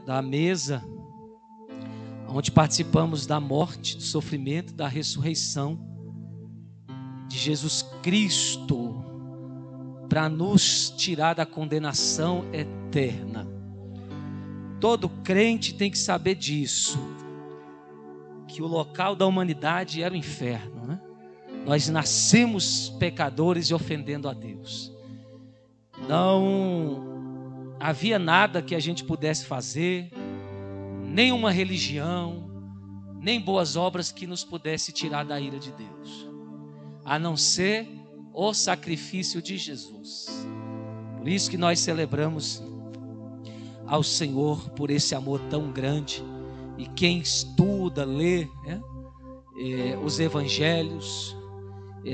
da mesa, onde participamos da morte, do sofrimento, da ressurreição de Jesus Cristo, para nos tirar da condenação eterna. Todo crente tem que saber disso, que o local da humanidade era o inferno, né? Nós nascemos pecadores e ofendendo a Deus. Não havia nada que a gente pudesse fazer, nenhuma religião, nem boas obras que nos pudesse tirar da ira de Deus, a não ser o sacrifício de Jesus. Por isso que nós celebramos ao Senhor por esse amor tão grande. E quem estuda, lê, os evangelhos,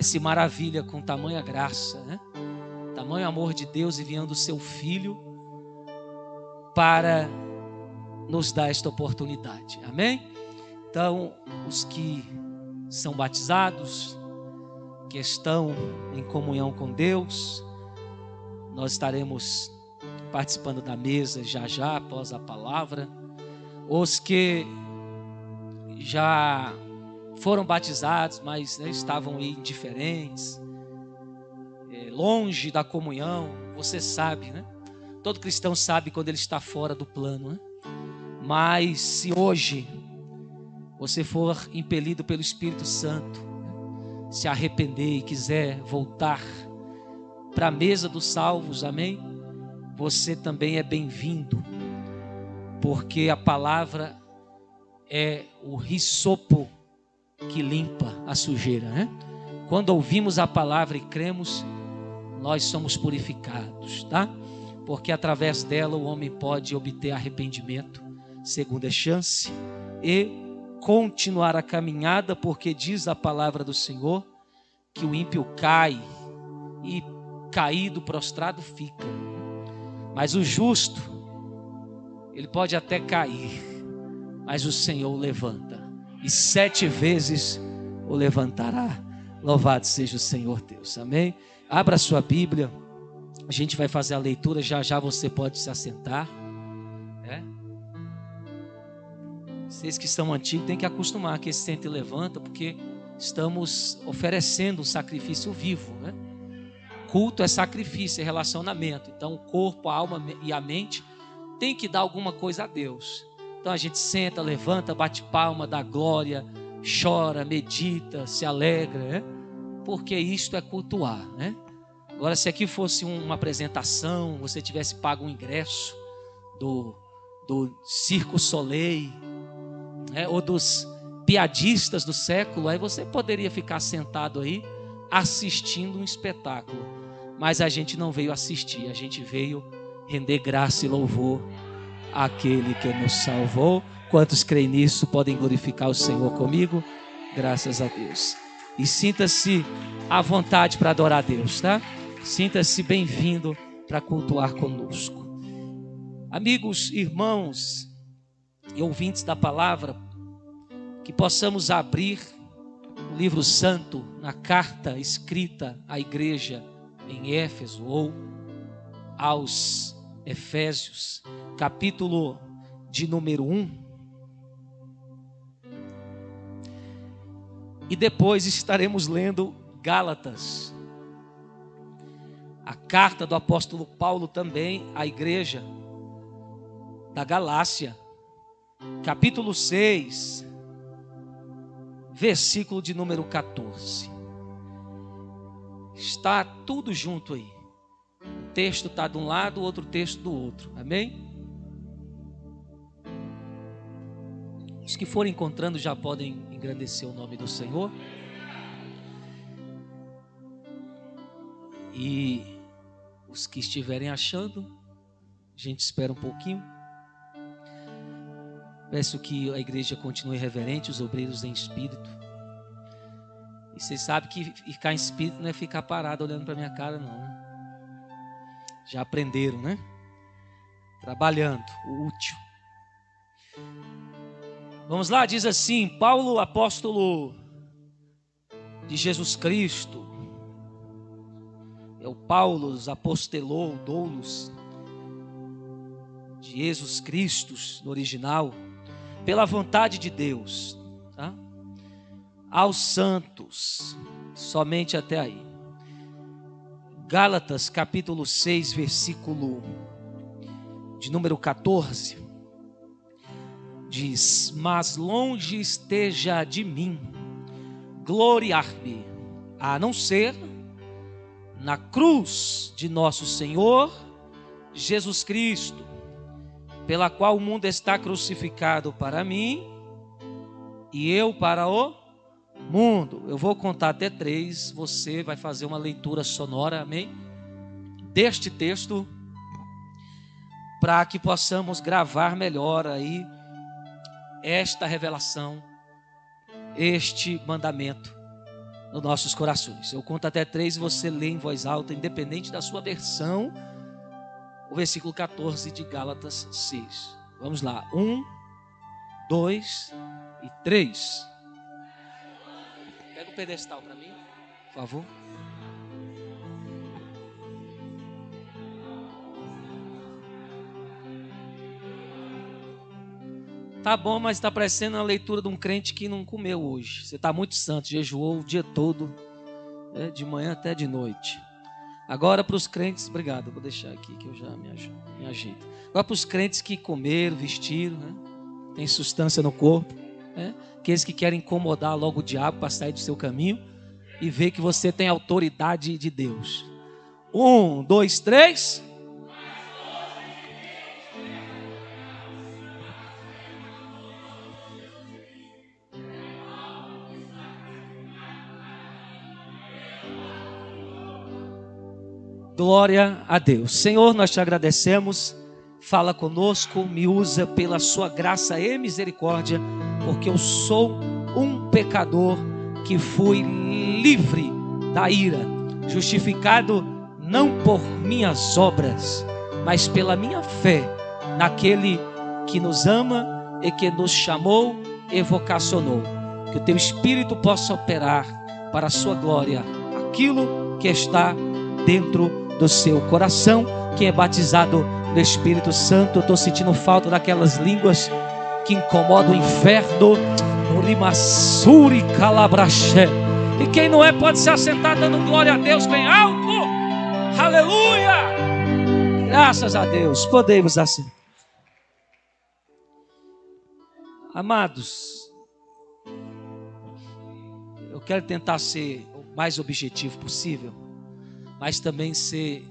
se maravilha com tamanha graça, tamanho amor de Deus enviando o seu Filho para nos dar esta oportunidade. Amém? Então, os que são batizados, que estão em comunhão com Deus, nós estaremos participando da mesa já após a palavra. Os que já foram batizados, mas estavam indiferentes, longe da comunhão, você sabe, né? Todo cristão sabe quando ele está fora do plano, né? Mas se hoje você for impelido pelo Espírito Santo, se arrepender e quiser voltar para a mesa dos salvos, amém? Você também é bem-vindo, porque a palavra é o hisopo que limpa a sujeira, né? Quando ouvimos a palavra e cremos, nós somos purificados, tá? Porque através dela o homem pode obter arrependimento, segunda chance, e continuar a caminhada, porque diz a palavra do Senhor que o ímpio cai e caído, prostrado fica, mas o justo, ele pode até cair, mas o Senhor o levanta, e 7 vezes o levantará. Louvado seja o Senhor Deus, amém? Abra sua Bíblia, a gente vai fazer a leitura, já você pode se assentar. Vocês que são antigos têm que acostumar que esse senta e levanta, porque estamos oferecendo um sacrifício vivo, né? Culto é sacrifício, é relacionamento. Então o corpo, a alma e a mente tem que dar alguma coisa a Deus. Então a gente senta, levanta, bate palma, dá glória, chora, medita, se alegra, né? Porque isto é cultuar, né? Agora, se aqui fosse uma apresentação, você tivesse pago um ingresso do Circo Soleil, ou dos piadistas do século, aí você poderia ficar sentado aí assistindo um espetáculo. Mas a gente não veio assistir, a gente veio render graça e louvor àquele que nos salvou. Quantos creem nisso podem glorificar o Senhor comigo? Graças a Deus. E sinta-se à vontade para adorar a Deus, tá? Sinta-se bem-vindo para cultuar conosco. Amigos, irmãos e ouvintes da palavra, que possamos abrir o livro santo na carta escrita à igreja em Éfeso ou aos Efésios, capítulo de número 1. E depois estaremos lendo Gálatas, a carta do apóstolo Paulo também à igreja da Galácia, capítulo 6, versículo de número 14. Está tudo junto aí. O texto está de um lado, o outro texto do outro. Amém? Os que forem encontrando já podem engrandecer o nome do Senhor. E os que estiverem achando, a gente espera um pouquinho. Peço que a igreja continue reverente, os obreiros em espírito. E vocês sabem que ficar em espírito não é ficar parado olhando para minha cara, não, né? Já aprenderam, né? Trabalhando, o útil. Vamos lá, diz assim: Paulo, apóstolo de Jesus Cristo, é o Paulo, apostelou, doulos, de Jesus Cristo no original, pela vontade de Deus, tá? Aos santos, somente até aí. Gálatas capítulo 6, versículo de número 14, diz: mas longe esteja de mim gloriar-me, a não ser na cruz de nosso Senhor Jesus Cristo, pela qual o mundo está crucificado para mim e eu para o mundo. Eu vou contar até 3, você vai fazer uma leitura sonora, amém? Deste texto, para que possamos gravar melhor aí esta revelação, este mandamento nos nossos corações. Eu conto até 3 e você lê em voz alta, independente da sua versão, o versículo 14 de Gálatas 6. Vamos lá, 1, 2 e 3. Pega o pedestal para mim, por favor. Tá bom, mas está parecendo a leitura de um crente que não comeu hoje. Você está muito santo, jejuou o dia todo, de manhã até de noite. Agora para os crentes, obrigado, vou deixar aqui que eu já me ajeito. Agora para os crentes que comeram, vestiram, né? Tem substância no corpo, né? Aqueles que querem incomodar logo o diabo para sair do seu caminho e ver que você tem autoridade de Deus. 1, 2, 3. Glória a Deus. Senhor, nós te agradecemos. Fala conosco, me usa pela sua graça e misericórdia, porque eu sou um pecador que fui livre da ira, justificado não por minhas obras, mas pela minha fé naquele que nos ama e que nos chamou e vocacionou. Que o teu Espírito possa operar para a sua glória aquilo que está dentro do seu coração. Quem é batizado no Espírito Santo, eu estou sentindo falta daquelas línguas que incomodam o inferno. Urimassuri calabraxé. E quem não é pode se assentar dando glória a Deus bem alto. Aleluia! Graças a Deus, podemos assim. Amados, eu quero tentar ser o mais objetivo possível, mas também ser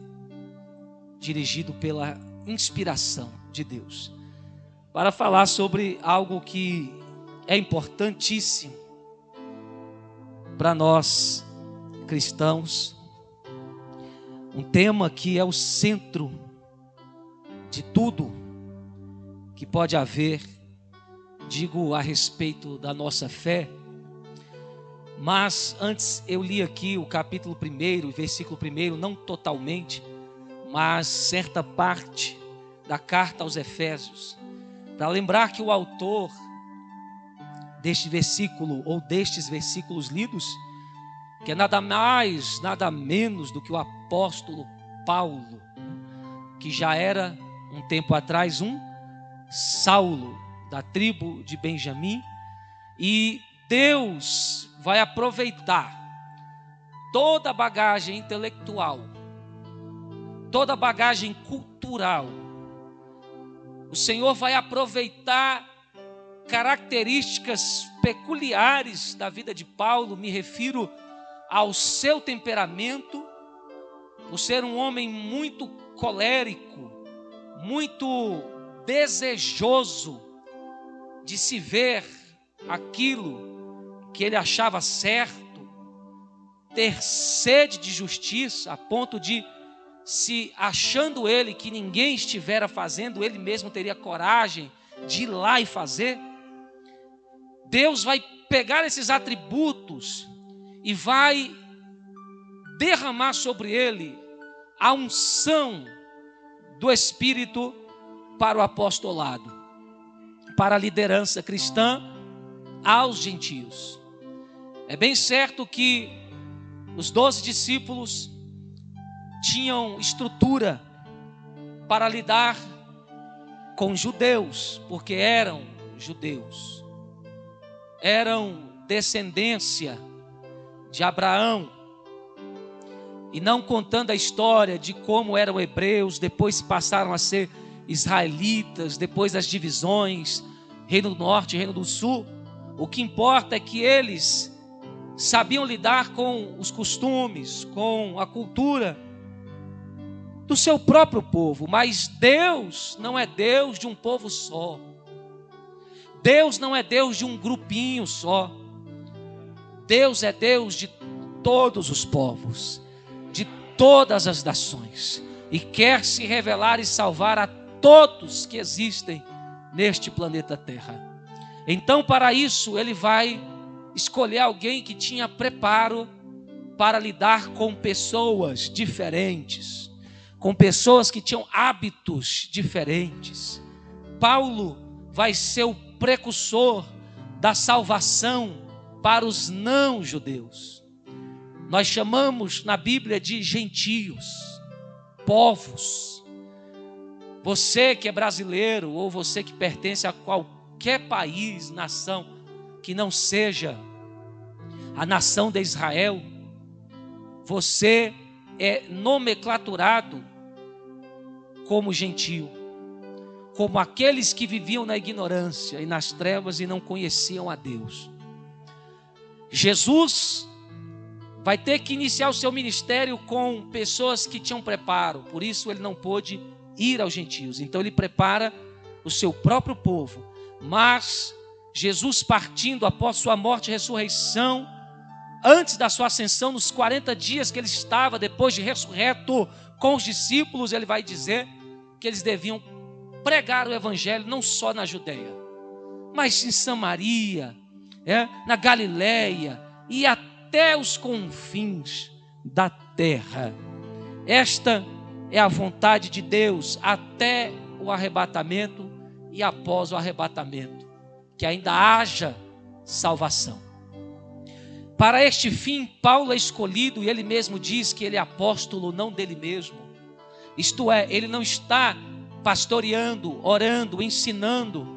dirigido pela inspiração de Deus, para falar sobre algo que é importantíssimo para nós cristãos, um tema que é o centro de tudo que pode haver, digo, a respeito da nossa fé. Mas antes eu li aqui o capítulo 1, versículo 1, não totalmente, mas certa parte da carta aos Efésios, para lembrar que o autor deste versículo, ou destes versículos lidos, que é nada mais, nada menos do que o apóstolo Paulo, que já era um tempo atrás um Saulo, da tribo de Benjamim, e Deus vai aproveitar toda a bagagem intelectual, toda a bagagem cultural. O Senhor vai aproveitar características peculiares da vida de Paulo. Me refiro ao seu temperamento, por ser um homem muito colérico, muito desejoso de se ver aquilo que ele achava certo, ter sede de justiça, a ponto de, se achando ele que ninguém estivera fazendo, ele mesmo teria coragem de ir lá e fazer. Deus vai pegar esses atributos e vai derramar sobre ele a unção do Espírito para o apostolado, para a liderança cristã aos gentios. É bem certo que os 12 discípulos tinham estrutura para lidar com judeus, porque eram judeus, eram descendência de Abraão, e não contando a história de como eram hebreus, depois passaram a ser israelitas, depois das divisões, Reino do Norte, Reino do Sul. O que importa é que eles sabiam lidar com os costumes, com a cultura do seu próprio povo. Mas Deus não é Deus de um povo só. Deus não é Deus de um grupinho só. Deus é Deus de todos os povos, de todas as nações, e quer se revelar e salvar a todos que existem neste planeta Terra. Então, para isso, ele vai escolher alguém que tinha preparo para lidar com pessoas diferentes, com pessoas que tinham hábitos diferentes. Paulo vai ser o precursor da salvação para os não-judeus. Nós chamamos na Bíblia de gentios, povos. Você que é brasileiro, ou você que pertence a qualquer país, nação, que não seja a nação de Israel, você é nomenclaturado como gentio, como aqueles que viviam na ignorância e nas trevas e não conheciam a Deus. Jesus vai ter que iniciar o seu ministério com pessoas que tinham preparo, por isso ele não pôde ir aos gentios. Então ele prepara o seu próprio povo. Mas Jesus, partindo após sua morte e ressurreição, antes da sua ascensão, nos 40 dias que ele estava depois de ressurreto com os discípulos, ele vai dizer que eles deviam pregar o evangelho não só na Judeia, mas em Samaria, na Galileia e até os confins da terra. Esta é a vontade de Deus até o arrebatamento e após o arrebatamento, que ainda haja salvação. Para este fim, Paulo é escolhido, e ele mesmo diz que ele é apóstolo não dele mesmo. Isto é, ele não está pastoreando, orando, ensinando,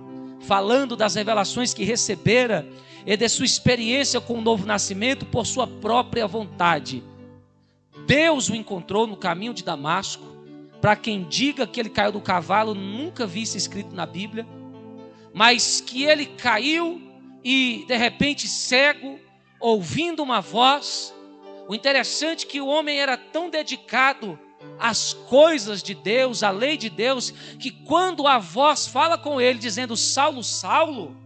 falando das revelações que recebera e de sua experiência com o novo nascimento por sua própria vontade. Deus o encontrou no caminho de Damasco. Para quem diga que ele caiu do cavalo, nunca vi isso escrito na Bíblia, mas que ele caiu e de repente cego, ouvindo uma voz. O interessante é que o homem era tão dedicado às coisas de Deus, à lei de Deus, que quando a voz fala com ele dizendo: Saulo, Saulo,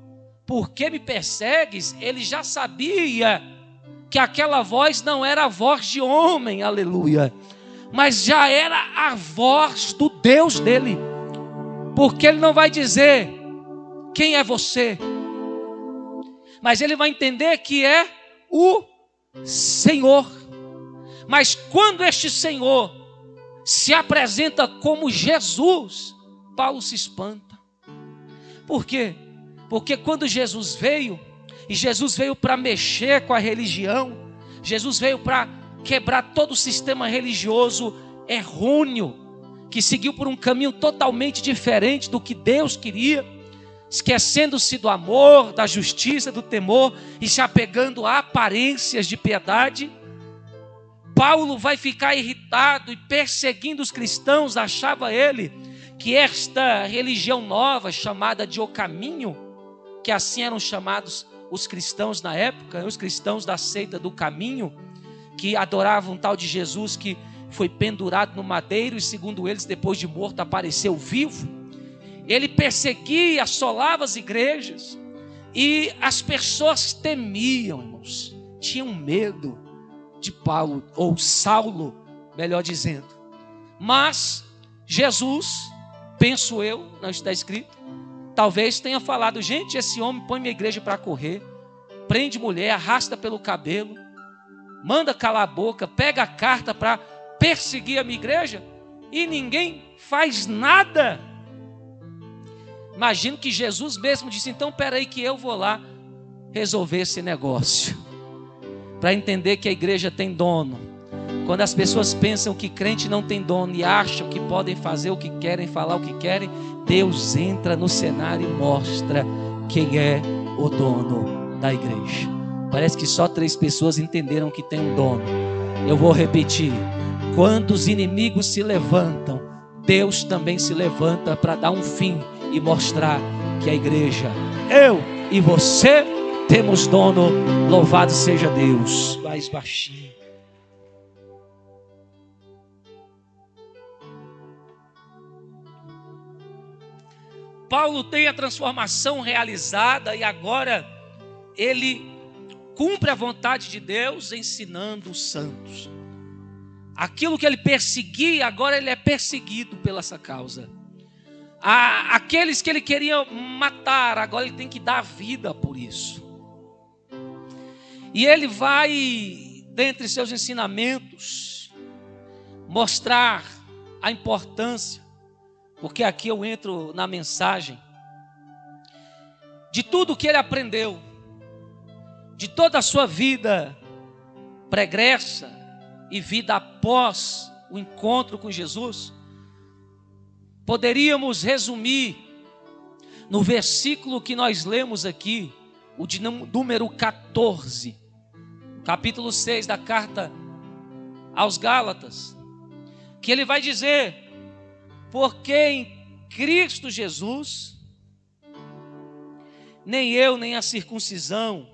por que me persegues? Ele já sabia que aquela voz não era a voz de homem, aleluia, mas já era a voz do Deus dele, porque ele não vai dizer quem é você, mas ele vai entender que é o Senhor. Mas quando este Senhor se apresenta como Jesus, Paulo se espanta. Por quê? Porque quando Jesus veio, e Jesus veio para mexer com a religião, Jesus veio para quebrar todo o sistema religioso errôneo, que seguiu por um caminho totalmente diferente do que Deus queria, esquecendo-se do amor, da justiça, do temor e se apegando a aparências de piedade. Paulo vai ficar irritado e perseguindo os cristãos. Achava ele que esta religião nova, chamada de O Caminho, que assim eram chamados os cristãos na época, os cristãos da seita do Caminho, que adoravam um tal de Jesus que foi pendurado no madeiro e, segundo eles, depois de morto, apareceu vivo. Ele perseguia, assolava as igrejas, e as pessoas temiam, irmãos, tinham medo de Paulo, ou Saulo, melhor dizendo. Mas Jesus, penso eu, não está escrito, talvez tenha falado: gente, esse homem põe minha igreja para correr, prende mulher, arrasta pelo cabelo, manda calar a boca, pega a carta para perseguir a minha igreja, e ninguém faz nada. Imagino que Jesus mesmo disse: então peraí que eu vou lá resolver esse negócio, para entender que a igreja tem dono, Quando as pessoas pensam que crente não tem dono e acham que podem fazer o que querem, falar o que querem, Deus entra no cenário e mostra quem é o dono da igreja. Parece que só 3 pessoas entenderam que tem um dono. Eu vou repetir: quando os inimigos se levantam, Deus também se levanta para dar um fim e mostrar que a igreja, eu e você, temos dono. Louvado seja Deus. Mais baixinho. Paulo tem a transformação realizada e agora ele cumpre a vontade de Deus ensinando os santos. Aquilo que ele perseguia, agora ele é perseguido pela essa causa. Aqueles que ele queria matar, agora ele tem que dar vida por isso. E ele vai, dentre seus ensinamentos, mostrar a importância, porque aqui eu entro na mensagem, de tudo que ele aprendeu, de toda a sua vida pregressa e vida após o encontro com Jesus. Poderíamos resumir no versículo que nós lemos aqui, o de número 14, capítulo 6 da carta aos Gálatas, que ele vai dizer: porque em Cristo Jesus, nem eu, nem a circuncisão,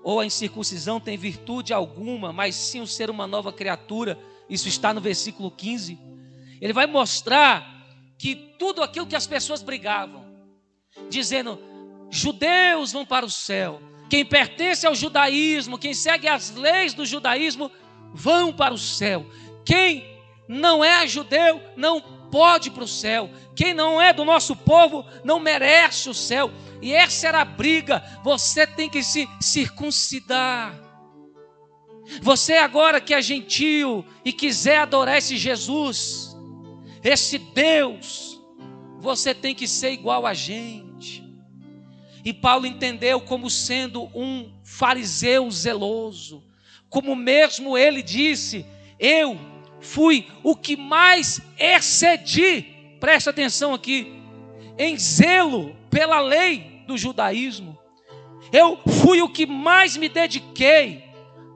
ou a incircuncisão tem virtude alguma, mas sim o ser uma nova criatura. Isso está no versículo 15. Ele vai mostrar que tudo aquilo que as pessoas brigavam, dizendo, judeus vão para o céu, quem pertence ao judaísmo, quem segue as leis do judaísmo, vão para o céu. Quem não é judeu, não pode ir para o céu. Quem não é do nosso povo, não merece o céu. E essa era a briga. Você tem que se circuncidar. Você agora que é gentil e quiser adorar esse Jesus, esse Deus, você tem que ser igual a gente. E Paulo entendeu como sendo um fariseu zeloso, como mesmo ele disse, eu fui o que mais excedi, presta atenção aqui, em zelo pela lei do judaísmo. Eu fui o que mais me dediquei,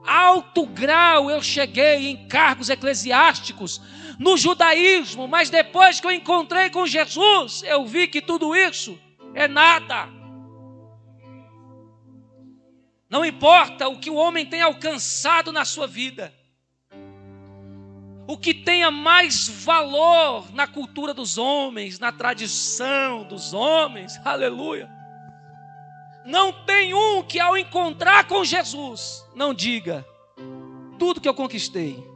alto grau eu cheguei em cargos eclesiásticos no judaísmo, mas depois que eu encontrei com Jesus, eu vi que tudo isso é nada. Não importa o que o homem tenha alcançado na sua vida, o que tenha mais valor na cultura dos homens, na tradição dos homens, aleluia. Não tem um que ao encontrar com Jesus, não diga, tudo que eu conquistei,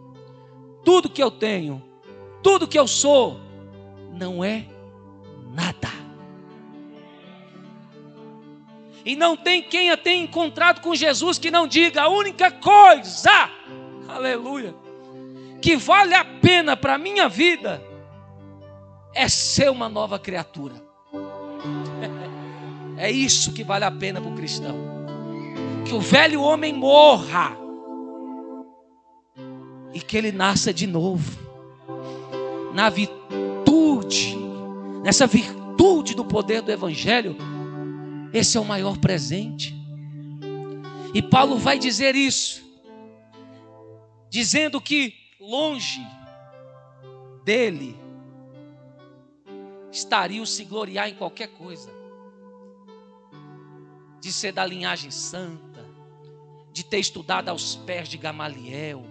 tudo que eu tenho, tudo que eu sou, não é nada. E não tem quem tenha encontrado com Jesus que não diga, a única coisa, aleluia, que vale a pena para a minha vida é ser uma nova criatura. É isso que vale a pena para o cristão. Que o velho homem morra e que ele nasça de novo na virtude, nessa virtude do poder do Evangelho. Esse é o maior presente. E Paulo vai dizer isso, dizendo que longe dele estaria o se gloriar em qualquer coisa, de ser da linhagem santa, de ter estudado aos pés de Gamaliel,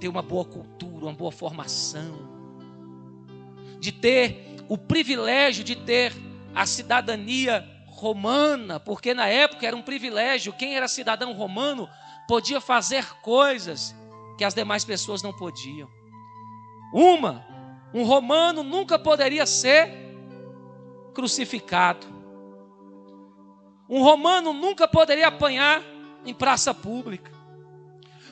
ter uma boa cultura, uma boa formação, de ter o privilégio de ter a cidadania romana, porque na época era um privilégio, quem era cidadão romano podia fazer coisas que as demais pessoas não podiam. Um romano nunca poderia ser crucificado. Um romano nunca poderia apanhar em praça pública.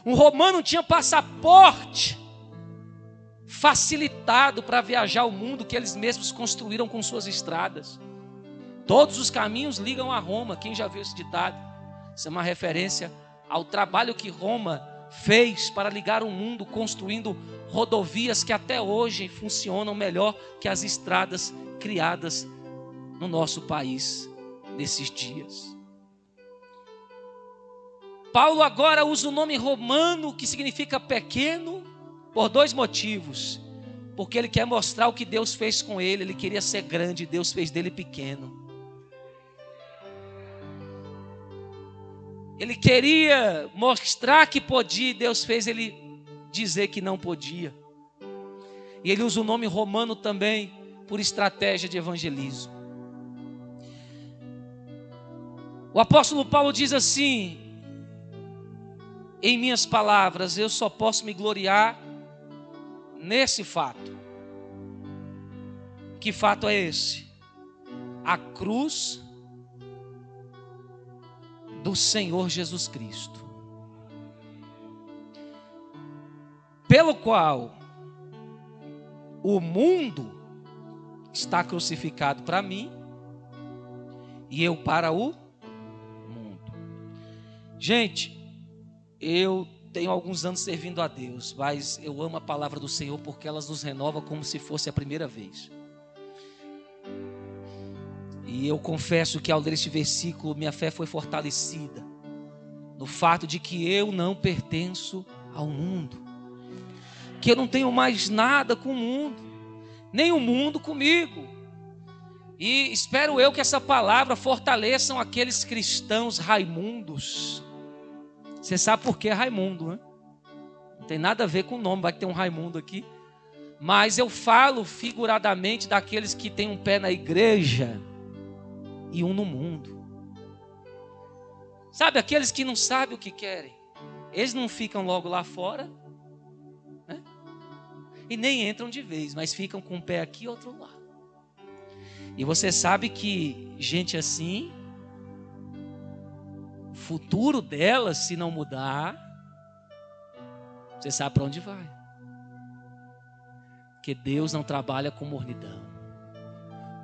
Um romano tinha passaporte facilitado para viajar o mundo que eles mesmos construíram com suas estradas. Todos os caminhos ligam a Roma. Quem já viu esse ditado? Isso é uma referência ao trabalho que Roma fez para ligar o mundo, construindo rodovias que até hoje funcionam melhor que as estradas criadas no nosso país nesses dias. Paulo agora usa o nome romano, que significa pequeno, por dois motivos. Porque ele quer mostrar o que Deus fez com ele. Ele queria ser grande, Deus fez dele pequeno. Ele queria mostrar que podia, Deus fez ele dizer que não podia. E ele usa o nome romano também por estratégia de evangelismo. O apóstolo Paulo diz assim: em minhas palavras, eu só posso me gloriar nesse fato. Que fato é esse? A cruz do Senhor Jesus Cristo, pelo qual o mundo está crucificado para mim e eu para o mundo. Gente, eu tenho alguns anos servindo a Deus, mas eu amo a palavra do Senhor porque ela nos renova como se fosse a primeira vez. E eu confesso que ao ler este versículo, minha fé foi fortalecida no fato de que eu não pertenço ao mundo, que eu não tenho mais nada com o mundo, nem o mundo comigo. E espero eu que essa palavra fortaleçam aqueles cristãos raimundos. Você sabe por que é Raimundo, né? Não tem nada a ver com o nome, vai ter um Raimundo aqui. Mas eu falo figuradamente daqueles que têm um pé na igreja e um no mundo. Sabe, aqueles que não sabem o que querem. Eles não ficam logo lá fora, né? E nem entram de vez, mas ficam com um pé aqui e outro lá. E você sabe que gente assim, o futuro dela, se não mudar, você sabe para onde vai. Porque Deus não trabalha com mornidão,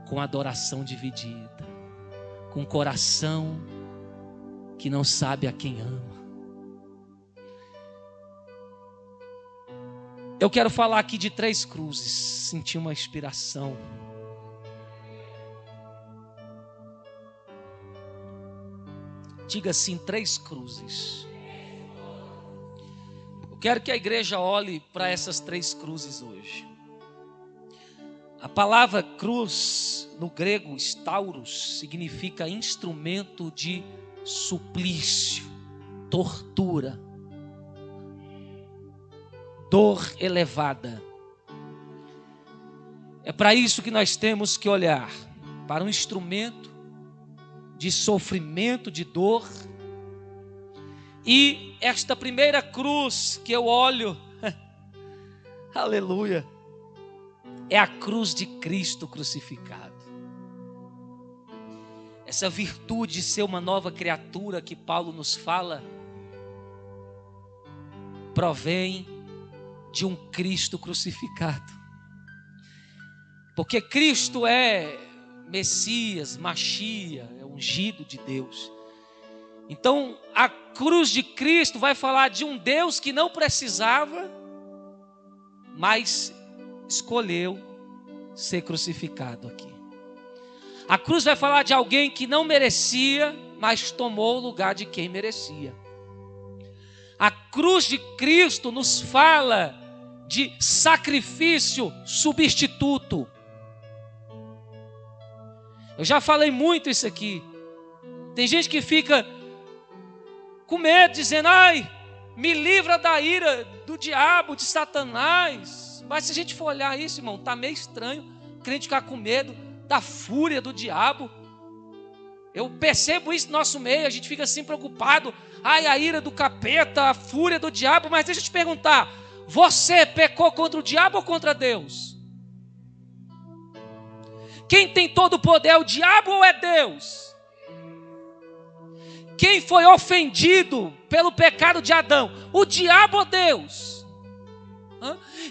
com adoração dividida, com coração que não sabe a quem ama. Eu quero falar aqui de 3 cruzes. Senti uma inspiração. Diga assim: 3 cruzes. Eu quero que a igreja olhe para essas 3 cruzes hoje. A palavra cruz, no grego, stauros, significa instrumento de suplício, tortura, dor elevada. É para isso que nós temos que olhar, para um instrumento de sofrimento, de dor. E esta primeira cruz que eu olho, aleluia, é a cruz de Cristo crucificado. Essa virtude de ser uma nova criatura que Paulo nos fala, provém de um Cristo crucificado. Porque Cristo é Messias, Machia, é ungido de Deus. Então, a cruz de Cristo vai falar de um Deus que não precisava, mas escolheu ser crucificado aqui. A cruz vai falar de alguém que não merecia, mas tomou o lugar de quem merecia. A cruz de Cristo nos fala de sacrifício substituto. Eu já falei muito isso aqui. Tem gente que fica com medo, dizendo: ai, me livra da ira do diabo, de Satanás. Mas se a gente for olhar isso, irmão, está meio estranho o crente ficar com medo da fúria do diabo. Eu percebo isso no nosso meio, a gente fica assim preocupado. Ai, a ira do capeta, a fúria do diabo. Mas deixa eu te perguntar, você pecou contra o diabo ou contra Deus? Quem tem todo o poder é o diabo ou é Deus? Quem foi ofendido pelo pecado de Adão? O diabo ou Deus?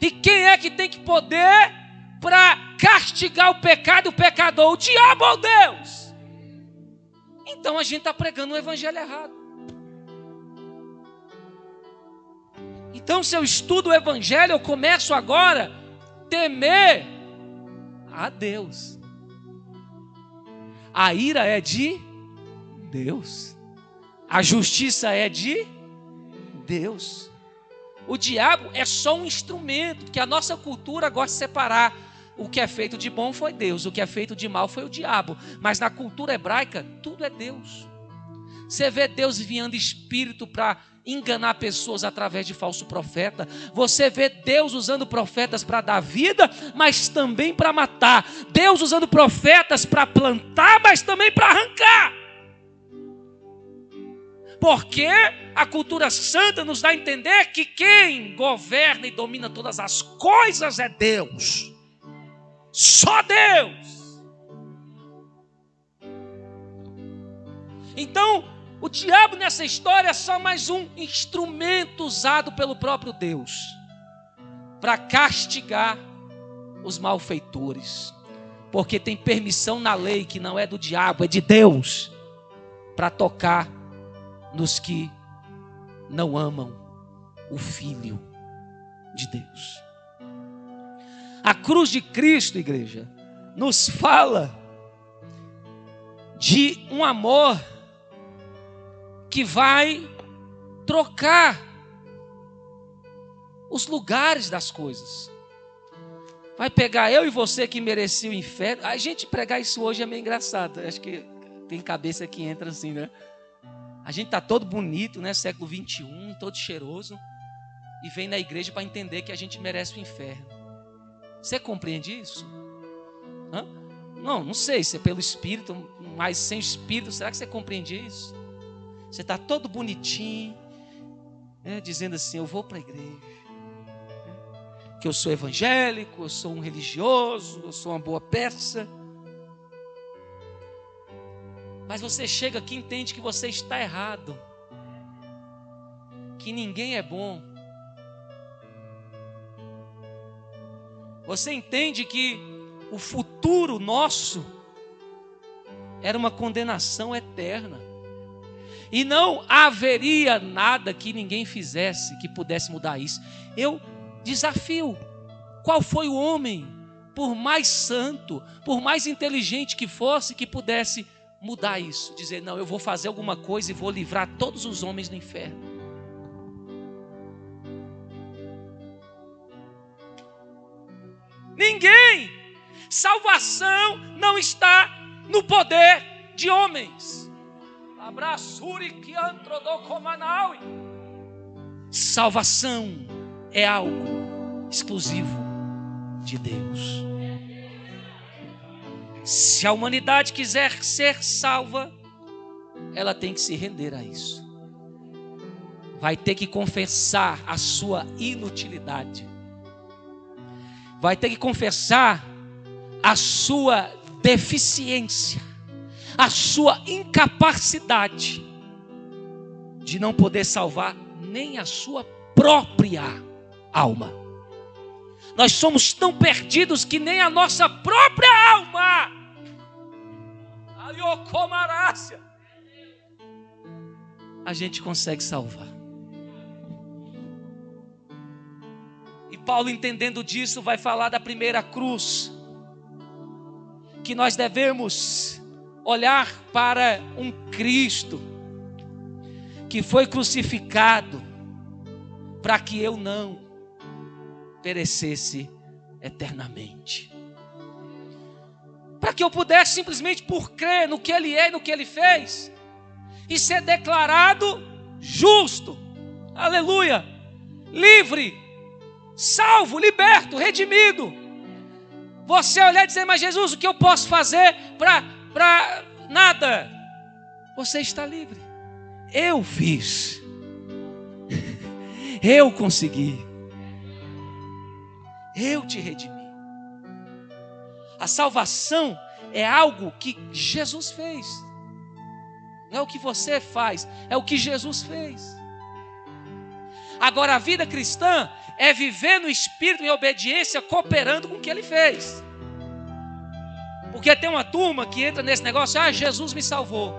E quem é que tem que poder para castigar o pecado e o pecador? O diabo ou Deus? Então a gente está pregando o evangelho errado. Então, se eu estudo o Evangelho, eu começo agora a temer a Deus. A ira é de Deus. A justiça é de Deus. O diabo é só um instrumento, porque a nossa cultura gosta de separar. O que é feito de bom foi Deus, o que é feito de mal foi o diabo. Mas na cultura hebraica, tudo é Deus. Você vê Deus enviando espírito para enganar pessoas através de falso profeta. Você vê Deus usando profetas para dar vida, mas também para matar. Deus usando profetas para plantar, mas também para arrancar. Porque a cultura santa nos dá a entender que quem governa e domina todas as coisas é Deus. Só Deus. Então, o diabo nessa história é só mais um instrumento usado pelo próprio Deus para castigar os malfeitores. Porque tem permissão na lei que não é do diabo, é de Deus, para tocar nos que não amam o Filho de Deus. A cruz de Cristo, igreja, nos fala de um amor que vai trocar os lugares das coisas. Vai pegar eu e você que merecia o inferno. A gente pregar isso hoje é meio engraçado. Acho que tem cabeça que entra assim, né? A gente tá todo bonito, né? Século 21, todo cheiroso. E vem na igreja para entender que a gente merece o inferno. Você compreende isso? Hã? Não sei se é pelo Espírito, mas sem o Espírito, será que você compreende isso? Você está todo bonitinho, né, dizendo assim, eu vou para a igreja, que eu sou evangélico, eu sou um religioso, eu sou uma boa peça. Mas você chega aqui e entende que você está errado, que ninguém é bom. Você entende que o futuro nosso era uma condenação eterna. E não haveria nada que ninguém fizesse que pudesse mudar isso. Eu desafio, qual foi o homem, por mais santo, por mais inteligente que fosse, que pudesse mudar isso? Dizer, não, eu vou fazer alguma coisa e vou livrar todos os homens do inferno. Ninguém. Salvação não está no poder de homens. Salvação é algo exclusivo de Deus. Se a humanidade quiser ser salva, ela tem que se render a isso. Vai ter que confessar a sua inutilidade. Vai ter que confessar a sua deficiência, a sua incapacidade de não poder salvar nem a sua própria alma. Nós somos tão perdidos que nem a nossa própria alma, a gente consegue salvar. E Paulo, entendendo disso, vai falar da primeira cruz, que nós devemos olhar para um Cristo que foi crucificado para que eu não perecesse eternamente, para que eu pudesse simplesmente por crer no que Ele é e no que Ele fez e ser declarado justo, aleluia, livre, salvo, liberto, redimido. Você olhar e dizer, mas Jesus, o que eu posso fazer para nada? Você está livre. Eu fiz. Eu consegui. Eu te redimi. A salvação é algo que Jesus fez. Não é o que você faz, é o que Jesus fez. Agora a vida cristã é viver no Espírito em obediência, cooperando com o que Ele fez. Porque tem uma turma que entra nesse negócio, Jesus me salvou.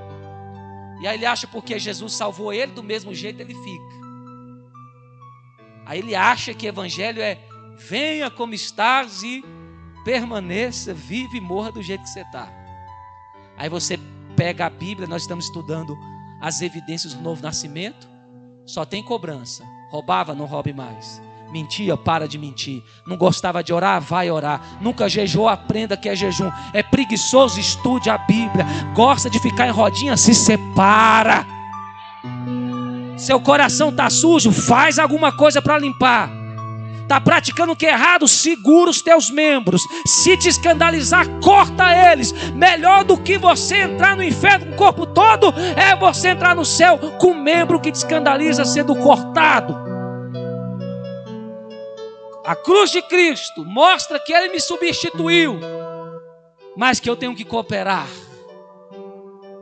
E aí ele acha porque Jesus salvou ele, do mesmo jeito ele fica. Aí ele acha que evangelho é venha como estás e permaneça, vive e morra do jeito que você está. Aí você pega a Bíblia, nós estamos estudando as evidências do novo nascimento, só tem cobrança. Roubava, não roube mais. Mentia, para de mentir. Não gostava de orar, vai orar. Nunca jejuou, aprenda que é jejum. É preguiçoso, estude a Bíblia. Gosta de ficar em rodinha, se separa. Seu coração está sujo, faz alguma coisa para limpar. Está praticando o que é errado, segura os teus membros. Se te escandalizar, corta eles. Melhor do que você entrar no inferno com o corpo todo, é você entrar no céu com o membro que te escandaliza sendo cortado. A cruz de Cristo mostra que Ele me substituiu, mas que eu tenho que cooperar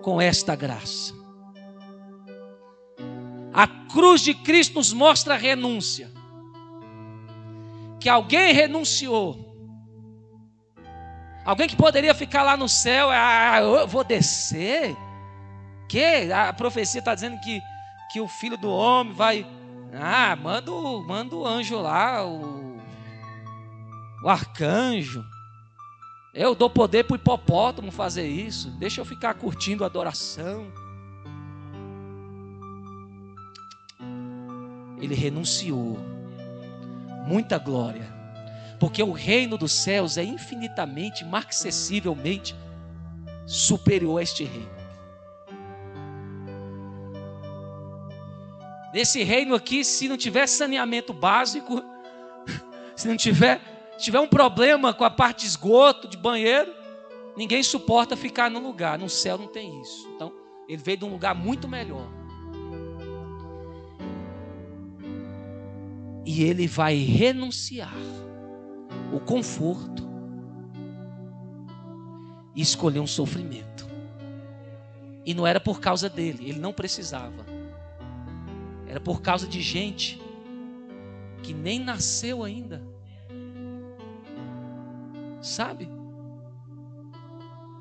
com esta graça. A cruz de Cristo nos mostra a renúncia. Que alguém renunciou. Alguém que poderia ficar lá no céu, eu vou descer. Que? A profecia está dizendo que o filho do homem vai... manda o anjo lá, o arcanjo. Eu dou poder para o hipopótamo fazer isso. Deixa eu ficar curtindo a adoração. Ele renunciou. Muita glória. Porque o reino dos céus é infinitamente, inacessivelmente superior a este reino. Nesse reino aqui, se não tiver saneamento básico, se não tiver um problema com a parte de esgoto, de banheiro, ninguém suporta ficar no lugar. No céu não tem isso. Então, ele veio de um lugar muito melhor. E ele vai renunciar o conforto e escolher um sofrimento. E não era por causa dele, ele não precisava. Era por causa de gente que nem nasceu ainda. Sabe?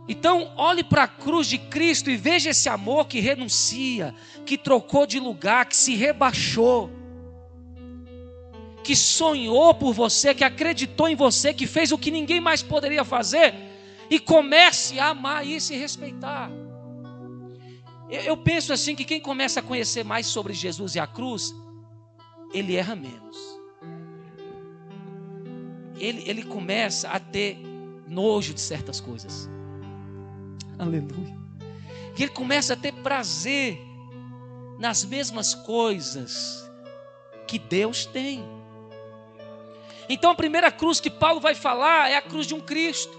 Então, olhe para a cruz de Cristo e veja esse amor que renuncia, que trocou de lugar, que se rebaixou, que sonhou por você, que acreditou em você, que fez o que ninguém mais poderia fazer, e comece a amar isso e respeitar. Eu penso assim que quem começa a conhecer mais sobre Jesus e a cruz, ele erra menos. Ele começa a ter nojo de certas coisas. Aleluia. Que ele começa a ter prazer nas mesmas coisas que Deus tem. Então a primeira cruz que Paulo vai falar é a cruz de um Cristo.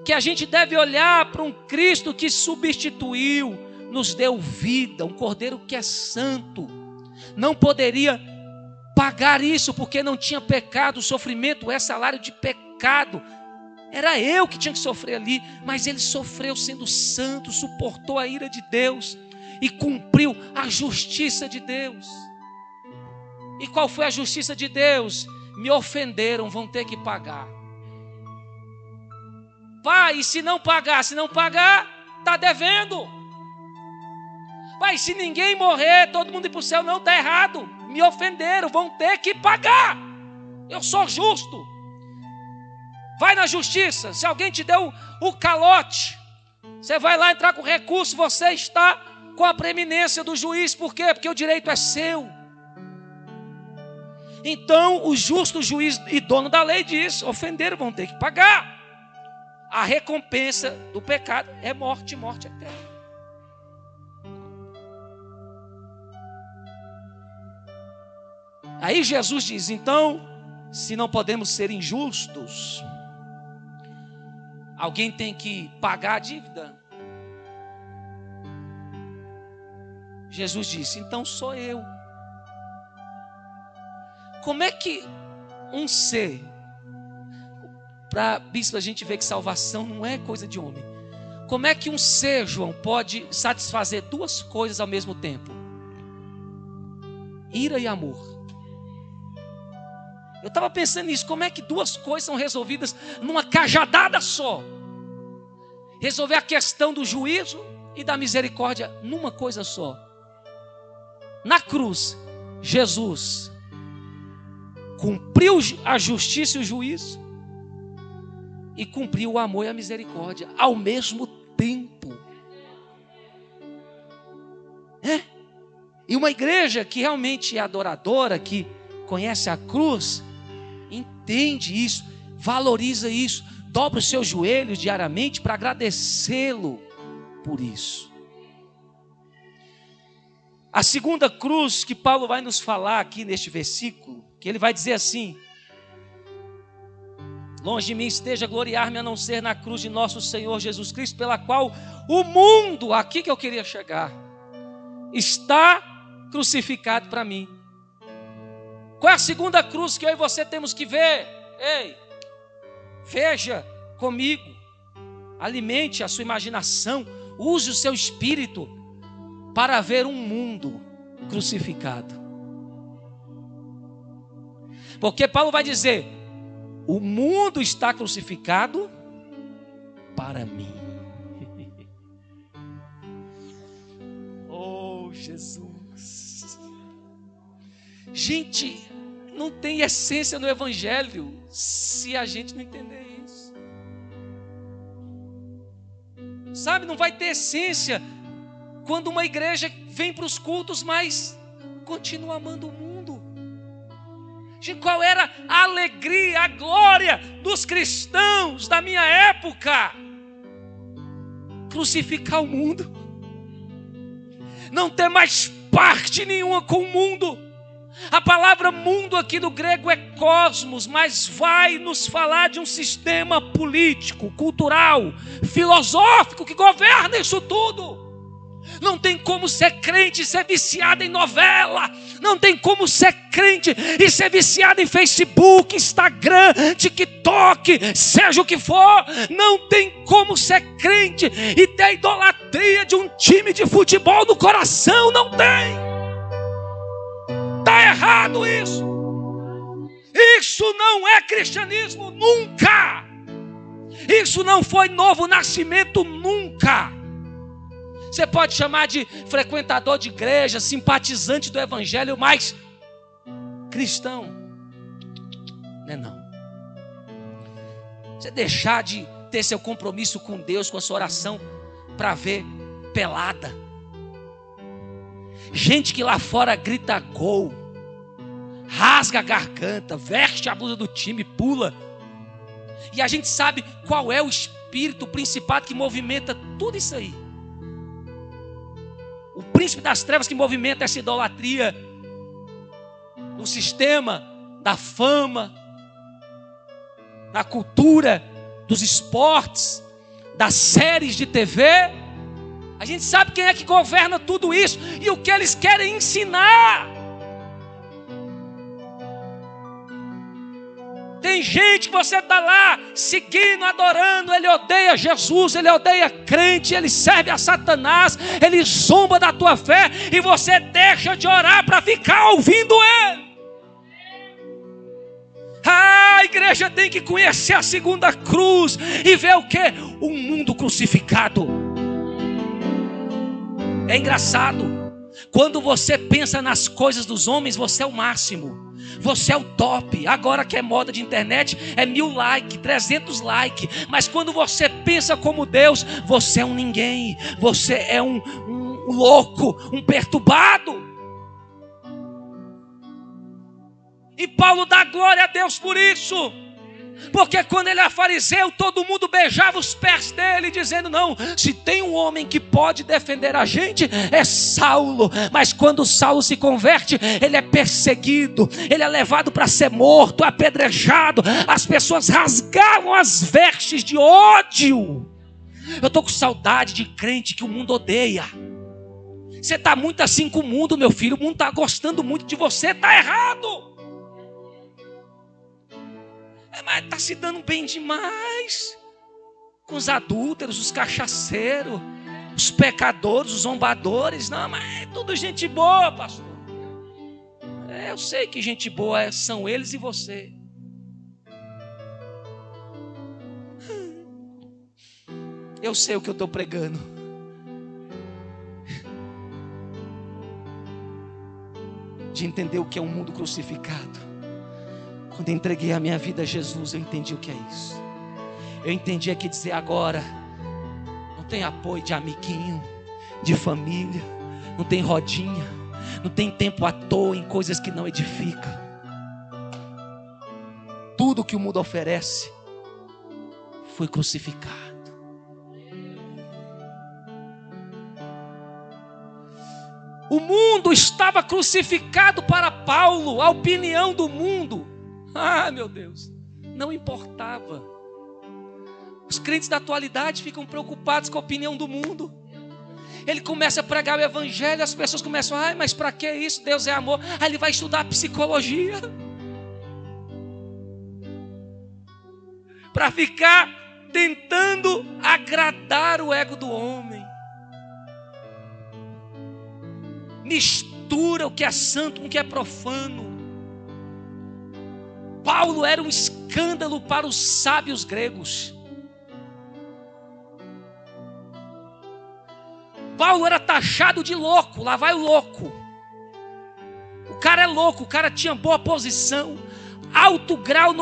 Que a gente deve olhar para um Cristo que substituiu, nos deu vida, um Cordeiro que é santo. Não poderia pagar isso porque não tinha pecado, o sofrimento é salário de pecado. Era eu que tinha que sofrer ali, mas ele sofreu sendo santo, suportou a ira de Deus e cumpriu a justiça de Deus. E qual foi a justiça de Deus? Me ofenderam, vão ter que pagar. Pai, e se não pagar, está devendo. Pai, se ninguém morrer, todo mundo ir para o céu, não, está errado. Me ofenderam, vão ter que pagar. Eu sou justo. Vai na justiça, se alguém te deu o calote, você vai lá entrar com recurso, você está com a preeminência do juiz. Por quê? Porque o direito é seu. Então o justo juiz e dono da lei diz: ofenderam, vão ter que pagar. A recompensa do pecado é morte, morte eterna. Aí Jesus diz: então, se não podemos ser injustos, alguém tem que pagar a dívida. Jesus disse: então sou eu. Como é que um ser, para bispo a gente ver que salvação não é coisa de homem. Como é que um ser, João, pode satisfazer duas coisas ao mesmo tempo? Ira e amor. Eu estava pensando nisso, como é que duas coisas são resolvidas numa cajadada só? Resolver a questão do juízo e da misericórdia numa coisa só. Na cruz, Jesus cumpriu a justiça e o juízo, e cumpriu o amor e a misericórdia ao mesmo tempo. E uma igreja que realmente é adoradora, que conhece a cruz, entende isso, valoriza isso, dobra os seus joelhos diariamente para agradecê-lo por isso. A segunda cruz que Paulo vai nos falar aqui neste versículo, que ele vai dizer assim: longe de mim esteja gloriar-me a não ser na cruz de nosso Senhor Jesus Cristo, pela qual o mundo, aqui que eu queria chegar, está crucificado para mim. Qual é a segunda cruz que eu e você temos que ver? Ei, veja comigo, alimente a sua imaginação, use o seu espírito para ver um mundo crucificado. Porque Paulo vai dizer: o mundo está crucificado para mim. Oh, Jesus. Gente, não tem essência no Evangelho se a gente não entender isso. Sabe, não vai ter essência quando uma igreja vem para os cultos, mas continua amando o mundo. Gente, qual era a alegria, a glória dos cristãos da minha época? Crucificar o mundo, não ter mais parte nenhuma com o mundo. A palavra mundo aqui no grego é cosmos, mas vai nos falar de um sistema político, cultural, filosófico que governa isso tudo. Não tem como ser crente e ser viciado em novela. Não tem como ser crente e ser viciado em Facebook, Instagram, TikTok, seja o que for. Não tem como ser crente e ter a idolatria de um time de futebol no coração. Não tem. Está errado isso. Isso não é cristianismo nunca. Isso não foi novo nascimento nunca. Você pode chamar de frequentador de igreja, simpatizante do evangelho, mas cristão não é não. Você deixar de ter seu compromisso com Deus, com a sua oração, para ver pelada. Gente que lá fora grita gol, rasga a garganta, veste a blusa do time, pula. E a gente sabe qual é o espírito, o principado que movimenta tudo isso aí. O príncipe das trevas que movimenta essa idolatria, no sistema da fama, na cultura dos esportes, das séries de TV. A gente sabe quem é que governa tudo isso e o que eles querem ensinar. Tem gente que você está lá seguindo, adorando, ele odeia Jesus, ele odeia crente, ele serve a Satanás, ele zomba da tua fé e você deixa de orar para ficar ouvindo ele. A igreja tem que conhecer a segunda cruz e ver o que? Um mundo crucificado. É engraçado, quando você pensa nas coisas dos homens, você é o máximo. Você é o top. Agora que é moda de internet, é 1000 likes, 300 likes. Mas quando você pensa como Deus, você é um ninguém. Você é um louco, um perturbado. E Paulo dá glória a Deus por isso. Porque quando ele era fariseu, todo mundo beijava os pés dele, dizendo: não, se tem um homem que pode defender a gente, é Saulo. Mas quando Saulo se converte, ele é perseguido, ele é levado para ser morto, apedrejado. As pessoas rasgavam as vestes de ódio. Eu estou com saudade de crente que o mundo odeia. Você está muito assim com o mundo, meu filho. O mundo está gostando muito de você, está errado. Mas está se dando bem demais com os adúlteros, os cachaceiros, os pecadores, os zombadores. Não, mas é tudo gente boa, pastor. Eu sei que gente boa são eles e você. Eu sei o que eu estou pregando. De entender o que é um mundo crucificado. Quando eu entreguei a minha vida a Jesus, eu entendi o que é isso. Eu entendi que dizer agora, não tem apoio de amiguinho, de família, não tem rodinha, não tem tempo à toa em coisas que não edificam. Tudo que o mundo oferece foi crucificado. O mundo estava crucificado para Paulo, a opinião do mundo. Ah, meu Deus, não importava. Os crentes da atualidade ficam preocupados com a opinião do mundo. Ele começa a pregar o evangelho, as pessoas começam, mas para que isso? Deus é amor. Aí ele vai estudar psicologia para ficar tentando agradar o ego do homem. Mistura o que é santo com o que é profano. Paulo era um escândalo para os sábios gregos. Paulo era taxado de louco. Lá vai o louco. O cara é louco, o cara tinha boa posição, alto grau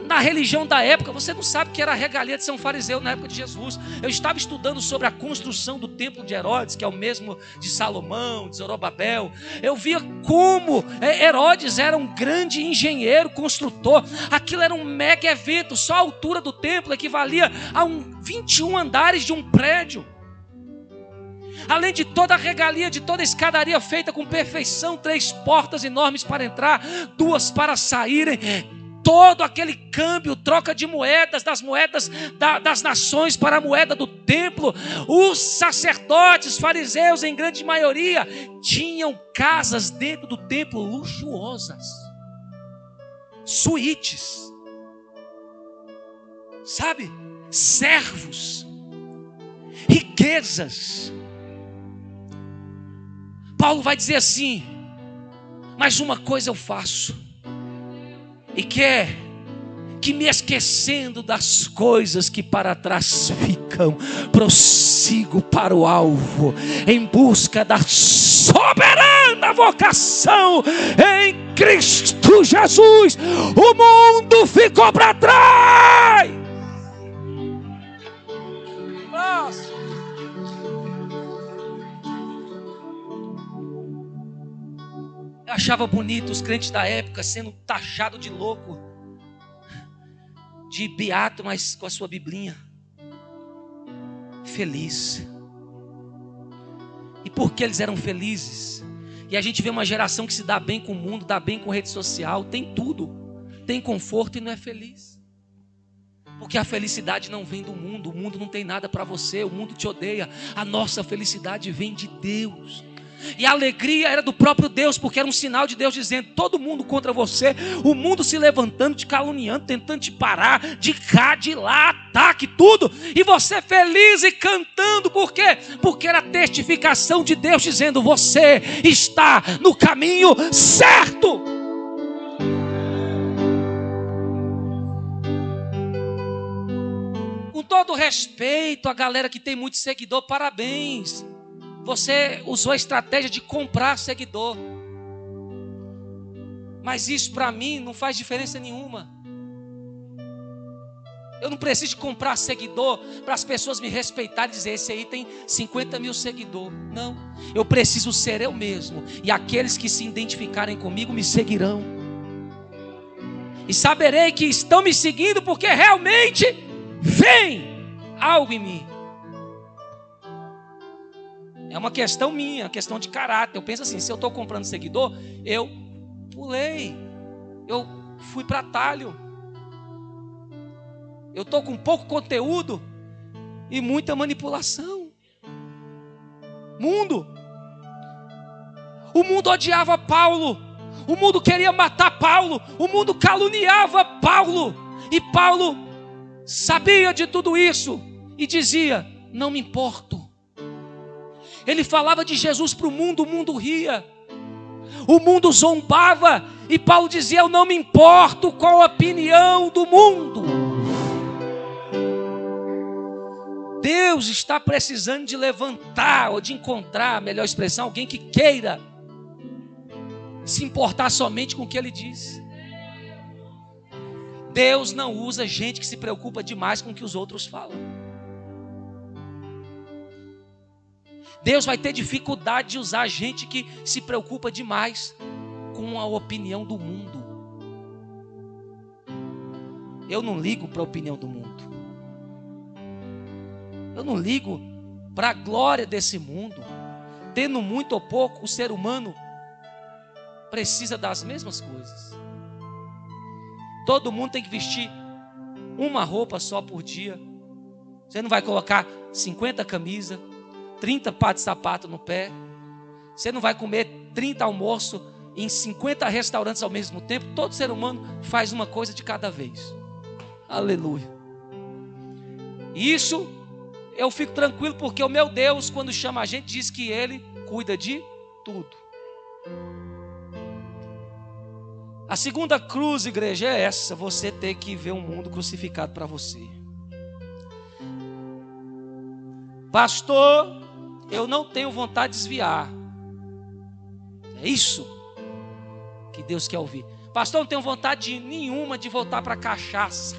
na religião da época. Você não sabe que era a regalia de ser um fariseu na época de Jesus. Eu estava estudando sobre a construção do templo de Herodes, que é o mesmo de Salomão, de Zorobabel. Eu via como Herodes era um grande engenheiro, construtor. Aquilo era um mega evento. Só a altura do templo equivalia a 21 andares de um prédio. Além de toda a regalia, de toda a escadaria feita com perfeição, 3 portas enormes para entrar, 2 para saírem. Todo aquele câmbio, troca de moedas, das moedas das nações para a moeda do templo. Os sacerdotes, fariseus em grande maioria, tinham casas dentro do templo luxuosas, suítes, sabe, servos, riquezas. Paulo vai dizer assim: mas uma coisa eu faço, e que me esquecendo das coisas que para trás ficam, prossigo para o alvo, em busca da soberana vocação em Cristo Jesus. O mundo ficou para trás. Nossa. Eu achava bonito os crentes da época sendo taxados de louco, de beato, mas com a sua biblinha, feliz. E por que eles eram felizes? E a gente vê uma geração que se dá bem com o mundo, dá bem com rede social, tem tudo, tem conforto e não é feliz. Porque a felicidade não vem do mundo, o mundo não tem nada para você, o mundo te odeia. A nossa felicidade vem de Deus. E a alegria era do próprio Deus, porque era um sinal de Deus dizendo: todo mundo contra você, o mundo se levantando, te caluniando, tentando te parar, de cá, de lá, ataque, tudo, e você feliz e cantando. Por quê? Porque era a testificação de Deus dizendo: você está no caminho certo. Com todo respeito à galera que tem muito seguidor, parabéns. Você usou a estratégia de comprar seguidor. Mas isso para mim não faz diferença nenhuma. Eu não preciso de comprar seguidor para as pessoas me respeitarem e dizer: esse aí tem 50 mil seguidores. Não, eu preciso ser eu mesmo. E aqueles que se identificarem comigo me seguirão. E saberei que estão me seguindo porque realmente vem algo em mim. É uma questão minha, questão de caráter. Eu penso assim: se eu estou comprando seguidor, eu pulei, eu fui para atalho. Eu estou com pouco conteúdo e muita manipulação. O mundo odiava Paulo, o mundo queria matar Paulo, o mundo caluniava Paulo. E Paulo sabia de tudo isso e dizia: não me importo. Ele falava de Jesus para o mundo ria, o mundo zombava, e Paulo dizia: eu não me importo com a opinião do mundo. Deus está precisando de levantar, ou de encontrar, a melhor expressão, alguém que queira se importar somente com o que Ele diz. Deus não usa gente que se preocupa demais com o que os outros falam. Deus vai ter dificuldade de usar gente que se preocupa demais com a opinião do mundo. Eu não ligo para a opinião do mundo. Eu não ligo para a glória desse mundo. Tendo muito ou pouco, o ser humano precisa das mesmas coisas. Todo mundo tem que vestir uma roupa só por dia. Você não vai colocar 50 camisas, 30 pares de sapato no pé. Você não vai comer 30 almoços em 50 restaurantes ao mesmo tempo. Todo ser humano faz uma coisa de cada vez. Aleluia. Isso eu fico tranquilo, porque o meu Deus, quando chama a gente, diz que Ele cuida de tudo. A segunda cruz, igreja, é essa: você ter que ver um mundo crucificado para você. Pastor, eu não tenho vontade de desviar. É isso que Deus quer ouvir. Pastor, não tenho vontade nenhuma de voltar para a cachaça,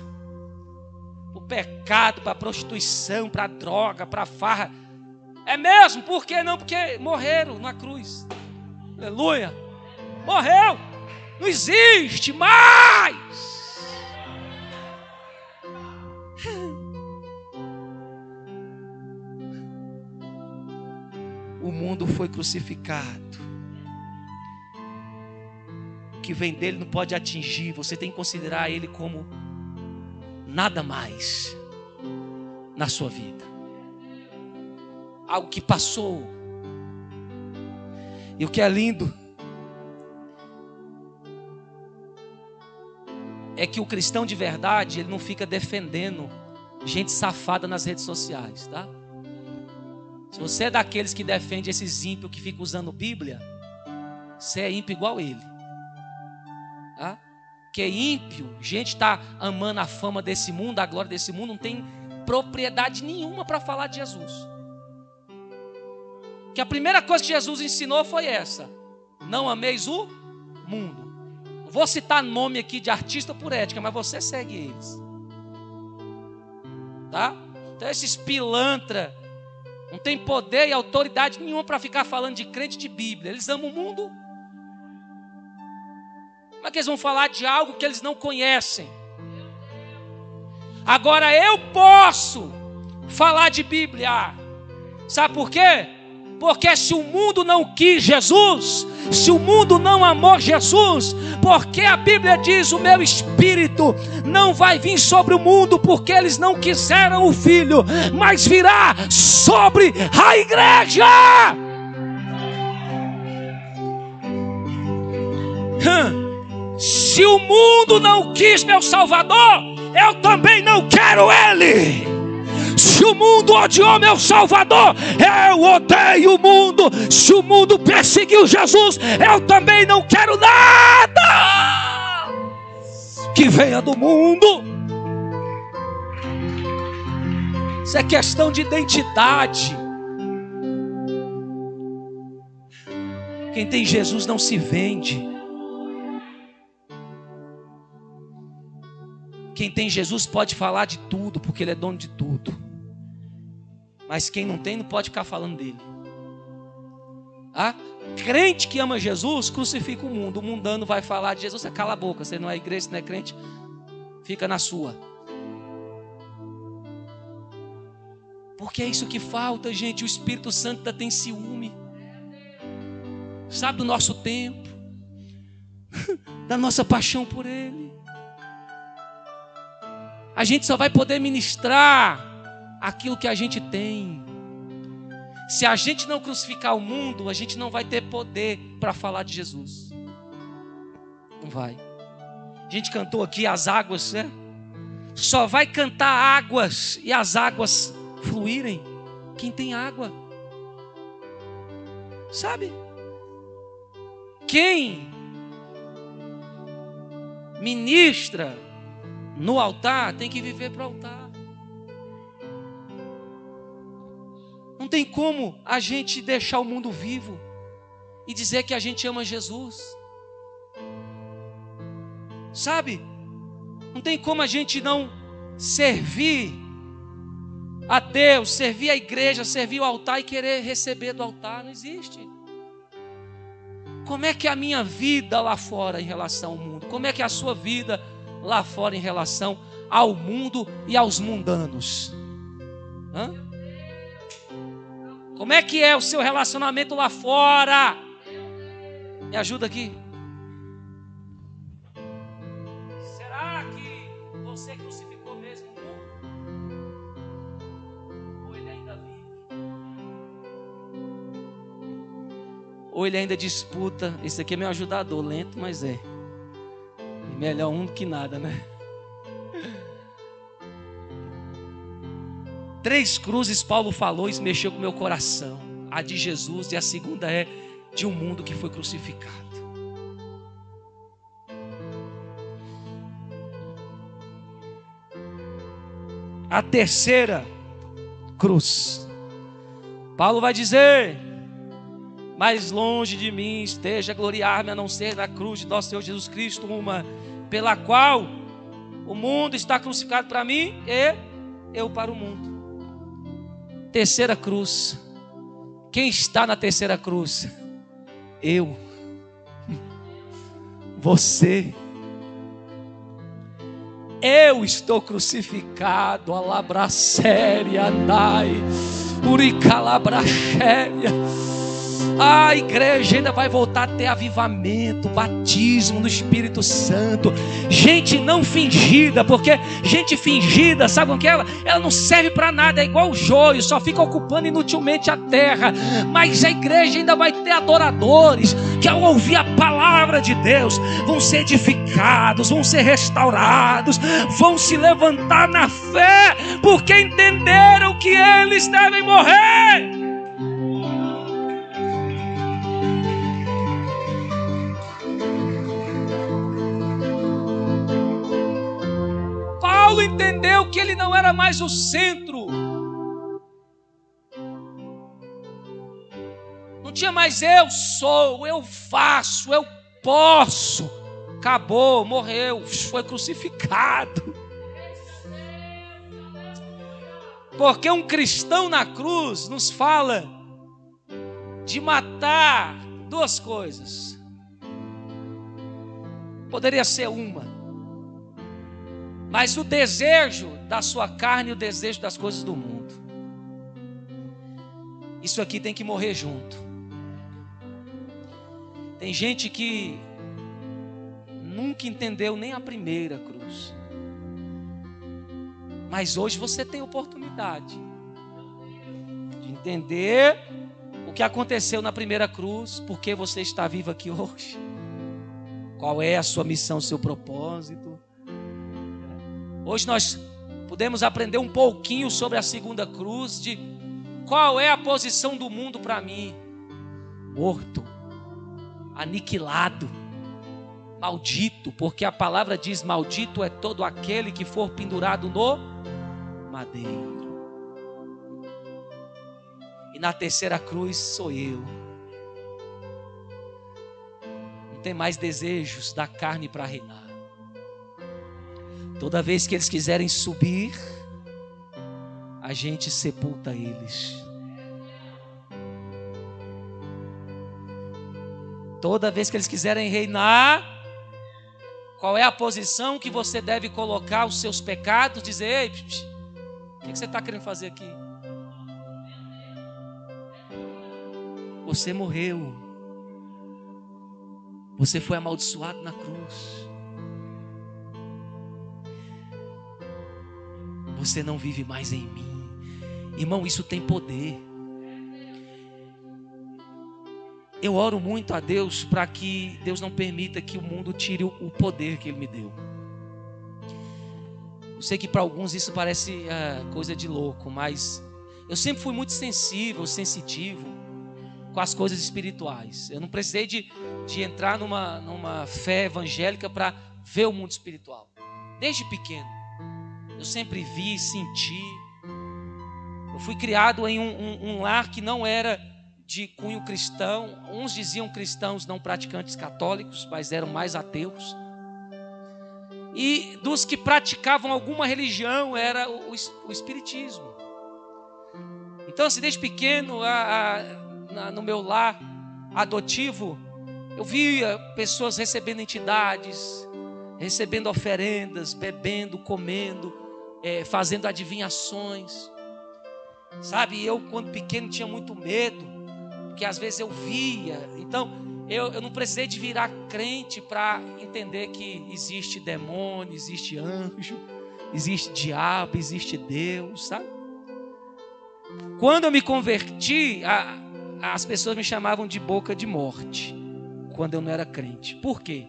para o pecado, para a prostituição, para a droga, para a farra. É mesmo? Por que não? Porque morreram na cruz. Aleluia. Morreu. Não existe mais. O mundo foi crucificado. O que vem dele não pode atingir. Você tem que considerar ele como nada mais na sua vida. Algo que passou. E o que é lindo é que o cristão de verdade, ele não fica defendendo gente safada nas redes sociais, tá? Se você é daqueles que defende esses ímpios que ficam usando Bíblia, você é ímpio igual ele, tá? Que é ímpio, gente está amando a fama desse mundo, a glória desse mundo, não tem propriedade nenhuma para falar de Jesus. Que a primeira coisa que Jesus ensinou foi essa: não ameis o mundo. Vou citar nome aqui de artista por ética, mas você segue eles, tá? Então esses pilantra não tem poder e autoridade nenhuma para ficar falando de crente de Bíblia. Eles amam o mundo. Como é que eles vão falar de algo que eles não conhecem? Agora eu posso falar de Bíblia. Sabe por quê? Porque se o mundo não quis Jesus, se o mundo não amou Jesus, porque a Bíblia diz: o meu espírito não vai vir sobre o mundo, porque eles não quiseram o Filho, mas virá sobre a igreja. Se o mundo não quis meu Salvador, eu também não quero Ele. Se o mundo odiou meu Salvador, eu odeio o mundo. Se o mundo perseguiu Jesus, eu também não quero nada que venha do mundo. Isso é questão de identidade. Quem tem Jesus não se vende. Quem tem Jesus pode falar de tudo, porque Ele é dono de tudo. Mas quem não tem, não pode ficar falando dele. Crente que ama Jesus, crucifica o mundo. O mundano vai falar de Jesus, você cala a boca. Você não é igreja, você não é crente, fica na sua. Porque é isso que falta, gente. O Espírito Santo tem ciúme, sabe, do nosso tempo, da nossa paixão por Ele. A gente só vai poder ministrar aquilo que a gente tem. Se a gente não crucificar o mundo, a gente não vai ter poder para falar de Jesus. Não vai. A gente cantou aqui as águas, né? Só vai cantar águas e as águas fluírem quem tem água. Sabe? Quem ministra no altar tem que viver para o altar. Não tem como a gente deixar o mundo vivo e dizer que a gente ama Jesus. Sabe? Não tem como a gente não servir a Deus, servir a igreja, servir o altar e querer receber do altar. Não existe. Como é que é a minha vida lá fora em relação ao mundo? Como é que é a sua vida lá fora em relação ao mundo e aos mundanos? Hã? Como é que é o seu relacionamento lá fora? Me ajuda aqui. Será que você crucificou mesmo o mundo? Ou ele ainda vive? Ou ele ainda disputa? Esse aqui é meu ajudador, lento, mas é. E melhor um do que nada, né? 3 cruzes Paulo falou, isso mexeu com o meu coração. A de Jesus e a segunda é de um mundo que foi crucificado. A terceira cruz, Paulo vai dizer: mais longe de mim esteja gloriar-me a não ser na cruz de nosso Senhor Jesus Cristo, uma pela qual o mundo está crucificado para mim e eu para o mundo. Terceira cruz. Quem está na terceira cruz? Eu. Você. Eu estou crucificado. Alabracéria, Nai, Uricalabracéria. A igreja ainda vai voltar a ter avivamento, batismo no Espírito Santo. Gente não fingida, porque gente fingida, sabe o que é? Ela não serve para nada, é igual o joio, só fica ocupando inutilmente a terra. Mas a igreja ainda vai ter adoradores que, ao ouvir a palavra de Deus, vão ser edificados, vão ser restaurados, vão se levantar na fé, porque entenderam que eles devem morrer. Paulo entendeu que ele não era mais o centro. Não tinha mais eu sou, eu faço, eu posso. Acabou, morreu, foi crucificado. Porque um cristão na cruz nos fala de matar 2 coisas. Poderia ser uma. Mas o desejo da sua carne e o desejo das coisas do mundo. Isso aqui tem que morrer junto. Tem gente que nunca entendeu nem a primeira cruz. Mas hoje você tem oportunidade de entender o que aconteceu na primeira cruz, porque você está vivo aqui hoje. Qual é a sua missão, o seu propósito? Hoje nós podemos aprender um pouquinho sobre a segunda cruz, de qual é a posição do mundo para mim. Morto, aniquilado, maldito, porque a palavra diz: maldito é todo aquele que for pendurado no madeiro. E na terceira cruz sou eu. Não tem mais desejos da carne para reinar. Toda vez que eles quiserem subir, a gente sepulta eles. Toda vez que eles quiserem reinar, qual é a posição que você deve colocar os seus pecados? Dizer: ei, o que você está querendo fazer aqui? Você morreu. Você foi amaldiçoado na cruz. Você não vive mais em mim. Irmão, isso tem poder. Eu oro muito a Deus para que Deus não permita que o mundo tire o poder que Ele me deu. Eu sei que para alguns isso parece coisa de louco, mas eu sempre fui muito sensível, sensitivo com as coisas espirituais. Eu não precisei de entrar numa fé evangélica para ver o mundo espiritual. Desde pequeno eu sempre vi, senti. Eu fui criado em um lar que não era de cunho cristão. Uns diziam cristãos não praticantes católicos, mas eram mais ateus. E dos que praticavam alguma religião era o espiritismo. Então, assim, desde pequeno, no meu lar adotivo, eu via pessoas recebendo entidades, recebendo oferendas, bebendo, comendo, fazendo adivinhações. Sabe, eu quando pequeno tinha muito medo, porque às vezes eu via. Então, eu não precisei de virar crente para entender que existe demônio, existe anjo, existe diabo, existe Deus, sabe? Quando eu me converti, as pessoas me chamavam de boca de morte, quando eu não era crente. Por quê?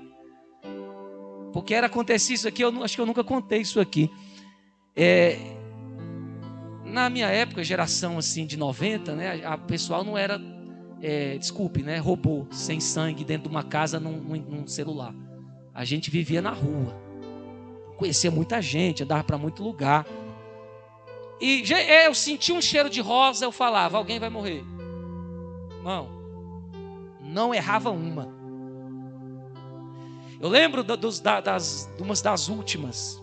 Porque acontecia isso aqui, acho que eu nunca contei isso aqui. Na minha época, geração assim de 90, né, a pessoal não era, robô, sem sangue dentro de uma casa num celular. A gente vivia na rua, conhecia muita gente, andava para muito lugar. E eu sentia um cheiro de rosa, eu falava, alguém vai morrer. Irmão, não errava uma. Eu lembro de umas das últimas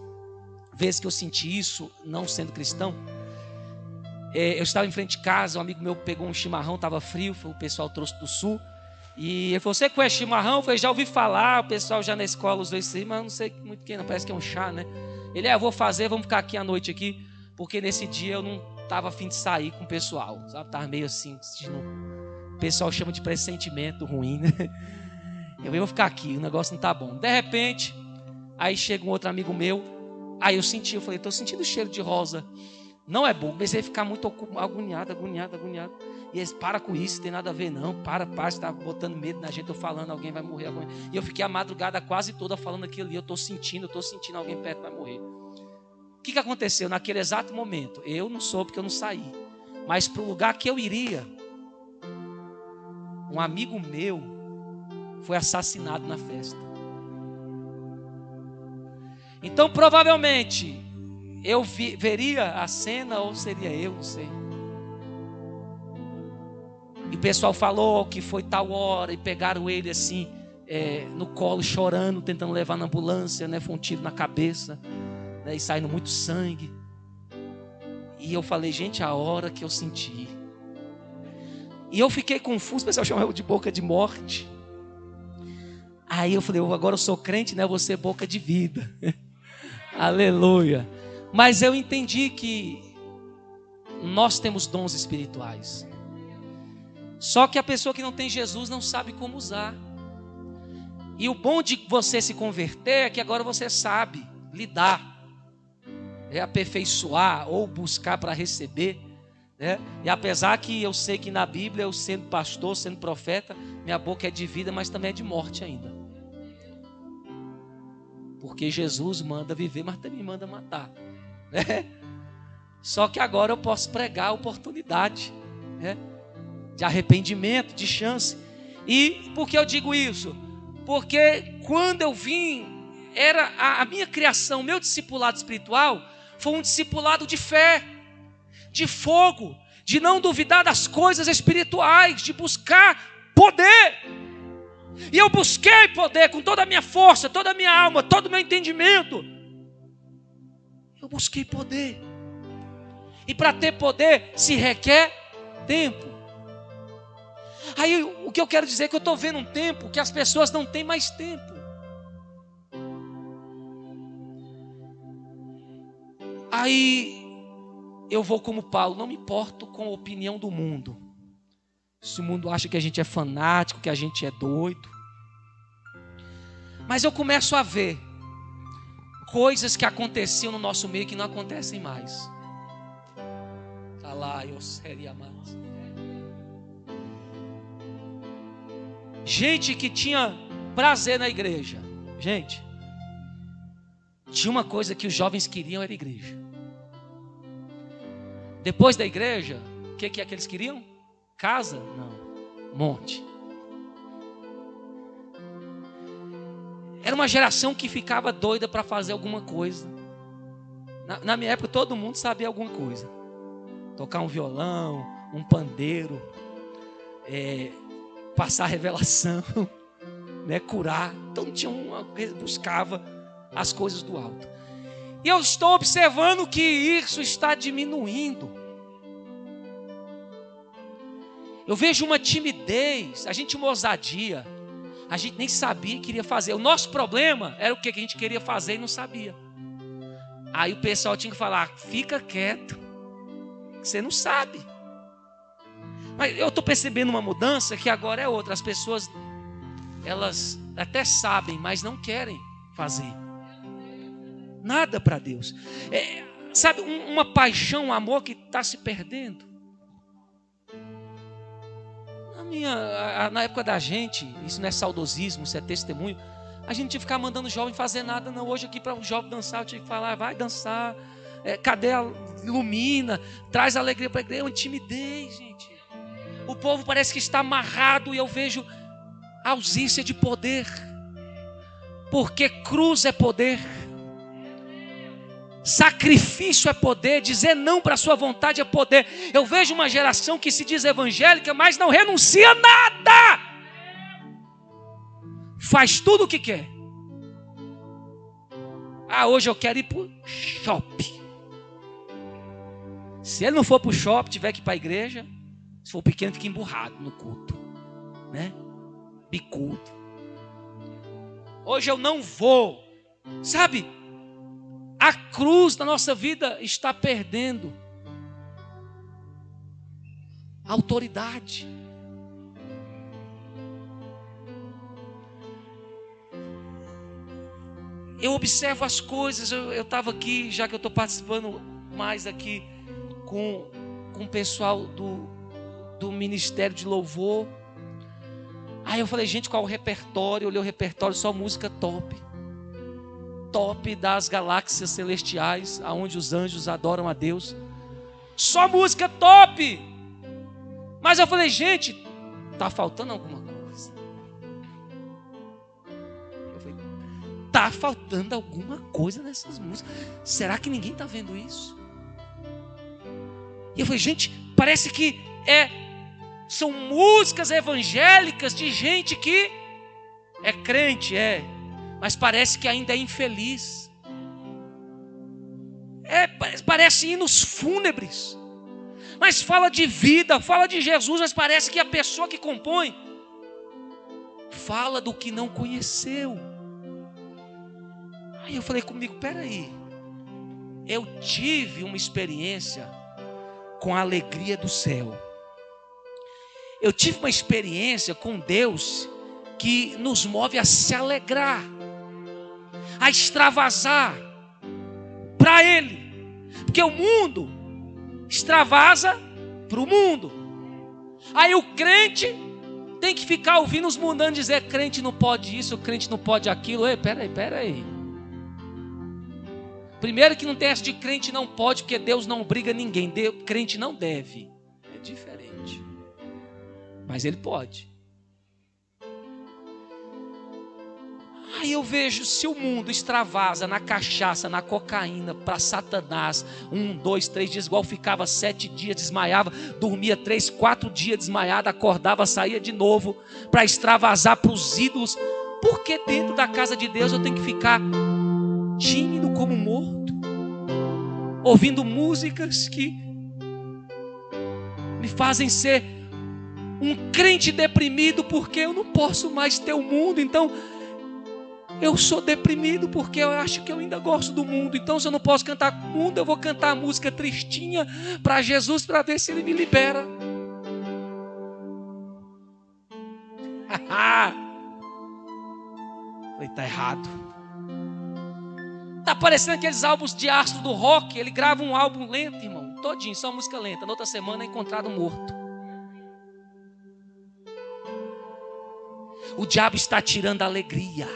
vezes que eu senti isso, não sendo cristão. Eu estava em frente de casa, um amigo meu pegou um chimarrão, estava frio, o pessoal trouxe do sul. E ele falou, você conhece chimarrão? Eu falei, já ouvi falar, o pessoal já na escola usou isso aí, mas não sei muito quem, não, parece que é um chá, né? Ele, eu vou fazer, vamos ficar aqui à noite aqui, porque nesse dia eu não estava a fim de sair com o pessoal, sabe? Estava meio assim, o pessoal chama de pressentimento ruim, né? Eu vou ficar aqui, o negócio não tá bom. De repente, aí chega um outro amigo meu, aí eu falei, estou sentindo o cheiro de rosa. Não é bom, comecei a ficar muito agoniado. E eles, para com isso, não tem nada a ver não, para, você está botando medo na gente, eu falando, alguém vai morrer. E eu fiquei a madrugada quase toda falando aquilo ali, eu estou sentindo alguém perto vai morrer. O que aconteceu naquele exato momento? Eu não soube porque eu não saí, mas para o lugar que eu iria, um amigo meu foi assassinado na festa. Então provavelmente eu veria a cena, ou seria eu, não sei. E o pessoal falou que foi tal hora, e pegaram ele assim, no colo, chorando, tentando levar na ambulância, né? Foi um tiro na cabeça, né? E saindo muito sangue. E eu falei, gente, a hora que eu senti. E eu fiquei confuso, o pessoal chamava de boca de morte. Aí eu falei, agora eu sou crente, né? Eu vou ser boca de vida. Aleluia. Mas eu entendi que nós temos dons espirituais. Só que a pessoa que não tem Jesus não sabe como usar. E o bom de você se converter é que agora você sabe lidar, aperfeiçoar ou buscar para receber, né? E apesar que eu sei que na Bíblia, eu sendo pastor, sendo profeta, minha boca é de vida, mas também é de morte ainda. Porque Jesus manda viver, mas também manda matar, né? Só que agora eu posso pregar a oportunidade, né? De arrependimento, de chance. E por que eu digo isso? Porque quando eu vim, era a minha criação, meu discipulado espiritual foi um discipulado de fé, de fogo, de não duvidar das coisas espirituais, de buscar poder. E eu busquei poder com toda a minha força, toda a minha alma, todo o meu entendimento. Eu busquei poder. E para ter poder se requer tempo. Aí o que eu quero dizer é que eu estou vendo um tempo que as pessoas não têm mais tempo. Aí eu vou como Paulo, não me importo com a opinião do mundo. Se o mundo acha que a gente é fanático, que a gente é doido. Mas eu começo a ver coisas que aconteciam no nosso meio que não acontecem mais. Tá lá, eu seria mais. Gente que tinha prazer na igreja. Gente, tinha uma coisa que os jovens queriam, era igreja. Depois da igreja, o que é que eles queriam? Casa? Não. Monte. Era uma geração que ficava doida para fazer alguma coisa. Na minha época todo mundo sabia alguma coisa. Tocar um violão, um pandeiro, passar revelação, né, curar. Então tinha buscava as coisas do alto. E eu estou observando que isso está diminuindo. Eu vejo uma timidez, a gente uma ousadia. A gente nem sabia que queria fazer. O nosso problema era o que a gente queria fazer e não sabia. Aí o pessoal tinha que falar, fica quieto, que você não sabe. Mas eu estou percebendo uma mudança que agora é outra. As pessoas, elas até sabem, mas não querem fazer. Nada para Deus. Sabe, uma paixão, um amor que está se perdendo. Na época da gente, isso não é saudosismo, isso é testemunho. A gente tinha que ficar mandando jovem fazer nada, não. Hoje aqui para um jovem dançar, eu tinha que falar, vai dançar. Cadê a ilumina? Traz alegria para a igreja. É uma timidez, gente. O povo parece que está amarrado e eu vejo ausência de poder. Porque cruz é poder. Sacrifício é poder, dizer não para a sua vontade é poder. Eu vejo uma geração que se diz evangélica, mas não renuncia a nada. Faz tudo o que quer. Hoje eu quero ir para o shopping. Se ele não for para o shopping, tiver que ir para a igreja, se for pequeno, fica emburrado no culto, né? Bicudo. Hoje eu não vou, sabe? A cruz da nossa vida está perdendo a autoridade. Eu observo as coisas. Eu estava aqui, já que eu estou participando mais aqui com o pessoal do Ministério de Louvor. Aí eu falei, gente, qual o repertório? Eu olhei o repertório, só música top. Top das galáxias celestiais, aonde os anjos adoram a Deus. Só música top. Mas eu falei, gente, tá faltando alguma coisa. Eu falei, tá faltando alguma coisa nessas músicas. Será que ninguém tá vendo isso? E eu falei, gente, parece que são músicas evangélicas de gente que é crente, mas parece que ainda é infeliz. Parece hinos fúnebres. Mas fala de vida, fala de Jesus, mas parece que a pessoa que compõe fala do que não conheceu. Aí eu falei comigo, peraí. Eu tive uma experiência com a alegria do céu. Eu tive uma experiência com Deus que nos move a se alegrar, a extravasar para Ele. Porque o mundo extravasa para o mundo. Aí o crente tem que ficar ouvindo os mundanos dizer, crente não pode isso, crente não pode aquilo. Peraí. Primeiro que não tem essa de crente não pode, porque Deus não obriga ninguém. Crente não deve. É diferente. Mas ele pode. Aí eu vejo, se o mundo extravasa na cachaça, na cocaína, para Satanás, 1, 2, 3 dias, igual ficava 7 dias, desmaiava, dormia 3, 4 dias desmaiado, acordava, saía de novo, para extravasar para os ídolos. Por que dentro da casa de Deus eu tenho que ficar tímido como morto, ouvindo músicas que me fazem ser um crente deprimido, porque eu não posso mais ter o mundo, então eu sou deprimido porque eu acho que eu ainda gosto do mundo. Então se eu não posso cantar com o mundo, eu vou cantar a música tristinha para Jesus, para ver se Ele me libera. Falei, tá errado. Tá parecendo aqueles álbuns de astro do rock. Ele grava um álbum lento, irmão, todinho, só música lenta. Na outra semana é encontrado morto. O diabo está tirando a alegria,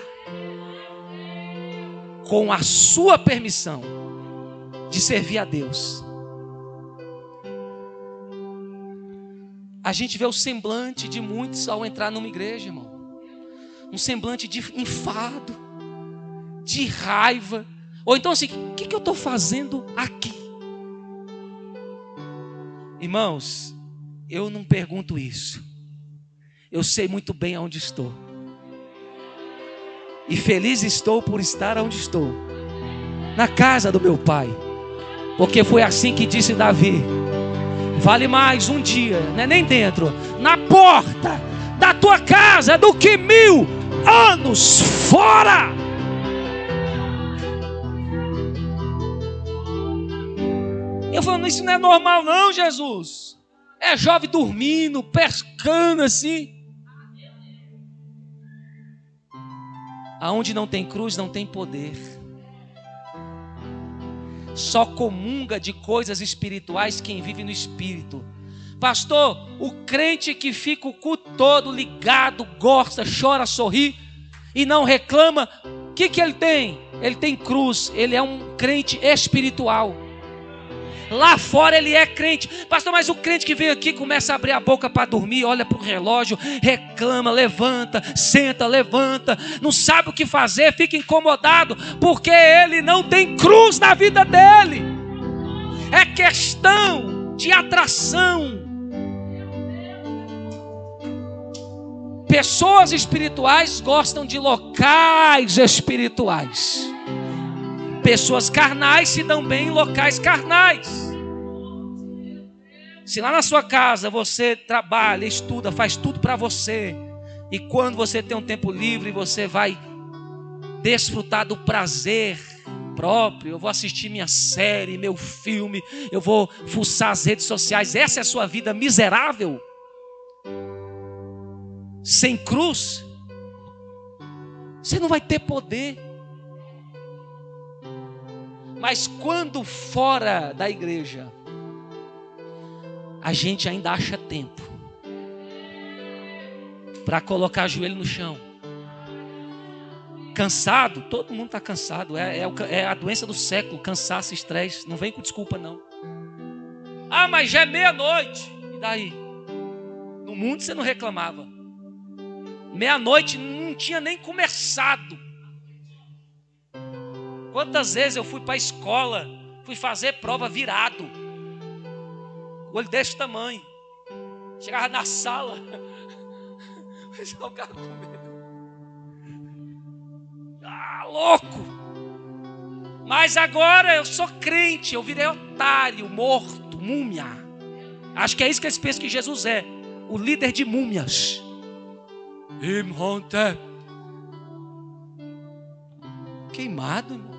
com a sua permissão, de servir a Deus. A gente vê o semblante de muitos ao entrar numa igreja, irmão. Um semblante de enfado, de raiva. Ou então assim, o que eu estou fazendo aqui? Irmãos, eu não pergunto isso. Eu sei muito bem aonde estou. E feliz estou por estar onde estou, na casa do meu pai. Porque foi assim que disse Davi: vale mais um dia, não é nem dentro, na porta da tua casa, do que 1000 anos fora. Eu falando, isso não é normal não, Jesus. É jovem dormindo, pescando assim. Aonde não tem cruz, não tem poder. Só comunga de coisas espirituais quem vive no espírito. Pastor, o crente que fica o culto todo ligado, gosta, chora, sorri e não reclama, o que ele tem? Ele tem cruz, ele é um crente espiritual. Lá fora ele é crente. Pastor, mas o crente que vem aqui começa a abrir a boca para dormir, olha para o relógio, reclama, levanta, senta, levanta, não sabe o que fazer, fica incomodado, porque ele não tem cruz na vida dele. É questão de atração. Pessoas espirituais gostam de locais espirituais. Pessoas carnais se dão bem em locais carnais. Se lá na sua casa você trabalha, estuda, faz tudo para você, e quando você tem um tempo livre, você vai desfrutar do prazer próprio, eu vou assistir minha série, meu filme, eu vou fuçar as redes sociais, essa é a sua vida miserável? Sem cruz, você não vai ter poder. Mas quando fora da igreja, a gente ainda acha tempo para colocar o joelho no chão. Cansado, todo mundo está cansado. É a doença do século, cansaço, estresse. Não vem com desculpa não. Ah, mas já é meia-noite. E daí? No mundo você não reclamava. Meia-noite não tinha nem começado. Quantas vezes eu fui para a escola, fui fazer prova virado, olho desse tamanho, chegava na sala, o cara com medo. Ah, louco! Mas agora eu sou crente, eu virei otário, morto, múmia. Acho que é isso que eles pensam que Jesus é, o líder de múmias. Imhotep. Queimado, irmão.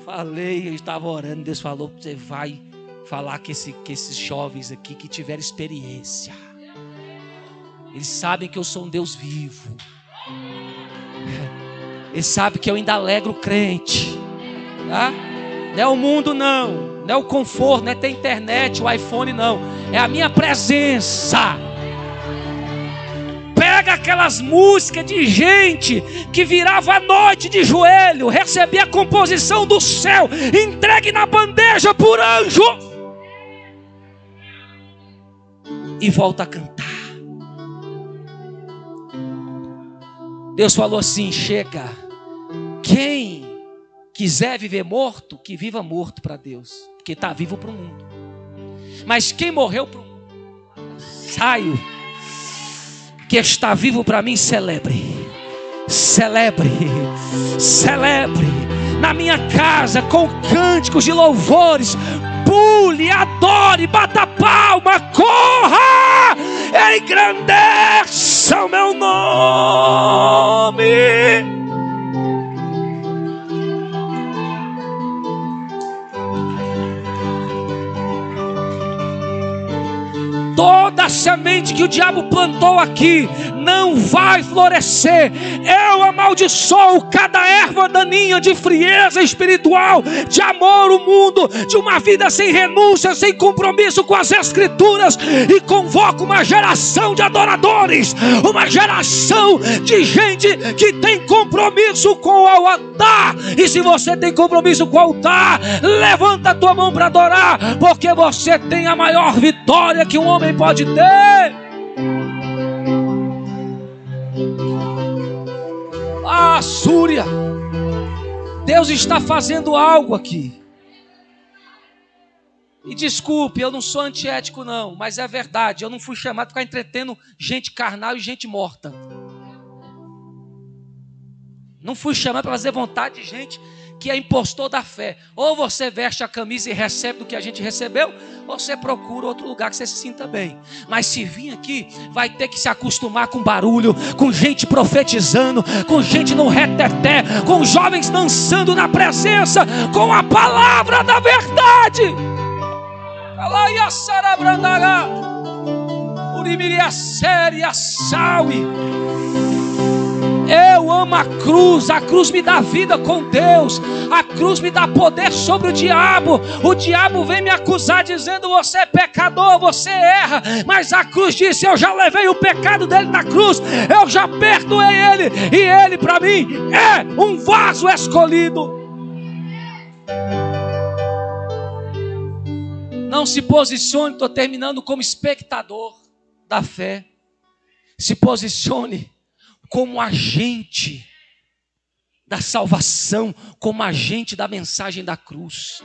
Falei, eu estava orando, Deus falou, você vai falar com esses jovens aqui que tiveram experiência. Eles sabem que eu sou um Deus vivo. Eles sabem que eu ainda alegro o crente. Tá? Não é o mundo não, não é o conforto, não é ter internet, o iPhone não. É a minha presença. Pega aquelas músicas de gente que virava a noite de joelho, recebia a composição do céu, entregue na bandeja por anjo, e volta a cantar. Deus falou assim: chega, quem quiser viver morto, que viva morto para Deus, porque está vivo para o mundo. Mas quem morreu para o mundo, saio, que está vivo para mim, celebre, celebre, celebre, na minha casa, com cânticos de louvores, pule, adore, bata palma, corra, engrandeça o meu nome. Toda semente que o diabo plantou aqui não vai florescer. Eu amaldiçoo cada erva daninha de frieza espiritual, de amor ao mundo, de uma vida sem renúncia, sem compromisso com as escrituras, e convoco uma geração de adoradores, uma geração de gente que tem compromisso com o altar. E se você tem compromisso com o altar, levanta a tua mão para adorar, porque você tem a maior vitória que um homem pode ter. Ah, Súria, Deus está fazendo algo aqui. E desculpe, eu não sou antiético não, mas é verdade, eu não fui chamado para ficar entretendo gente carnal e gente morta. Não fui chamado para fazer vontade de gente que é impostor da fé. Ou você veste a camisa e recebe do que a gente recebeu, ou você procura outro lugar que você se sinta bem. Mas se vir aqui, vai ter que se acostumar com barulho, com gente profetizando, com gente no reteté, com jovens dançando na presença, com a palavra da verdade. Eu amo a cruz me dá vida com Deus, a cruz me dá poder sobre o diabo vem me acusar dizendo você é pecador, você erra, mas a cruz disse, eu já levei o pecado dele na cruz, eu já perdoei ele, e ele para mim é um vaso escolhido. Não se posicione, estou terminando, como espectador da fé, se posicione como agente da salvação, como agente da mensagem da cruz.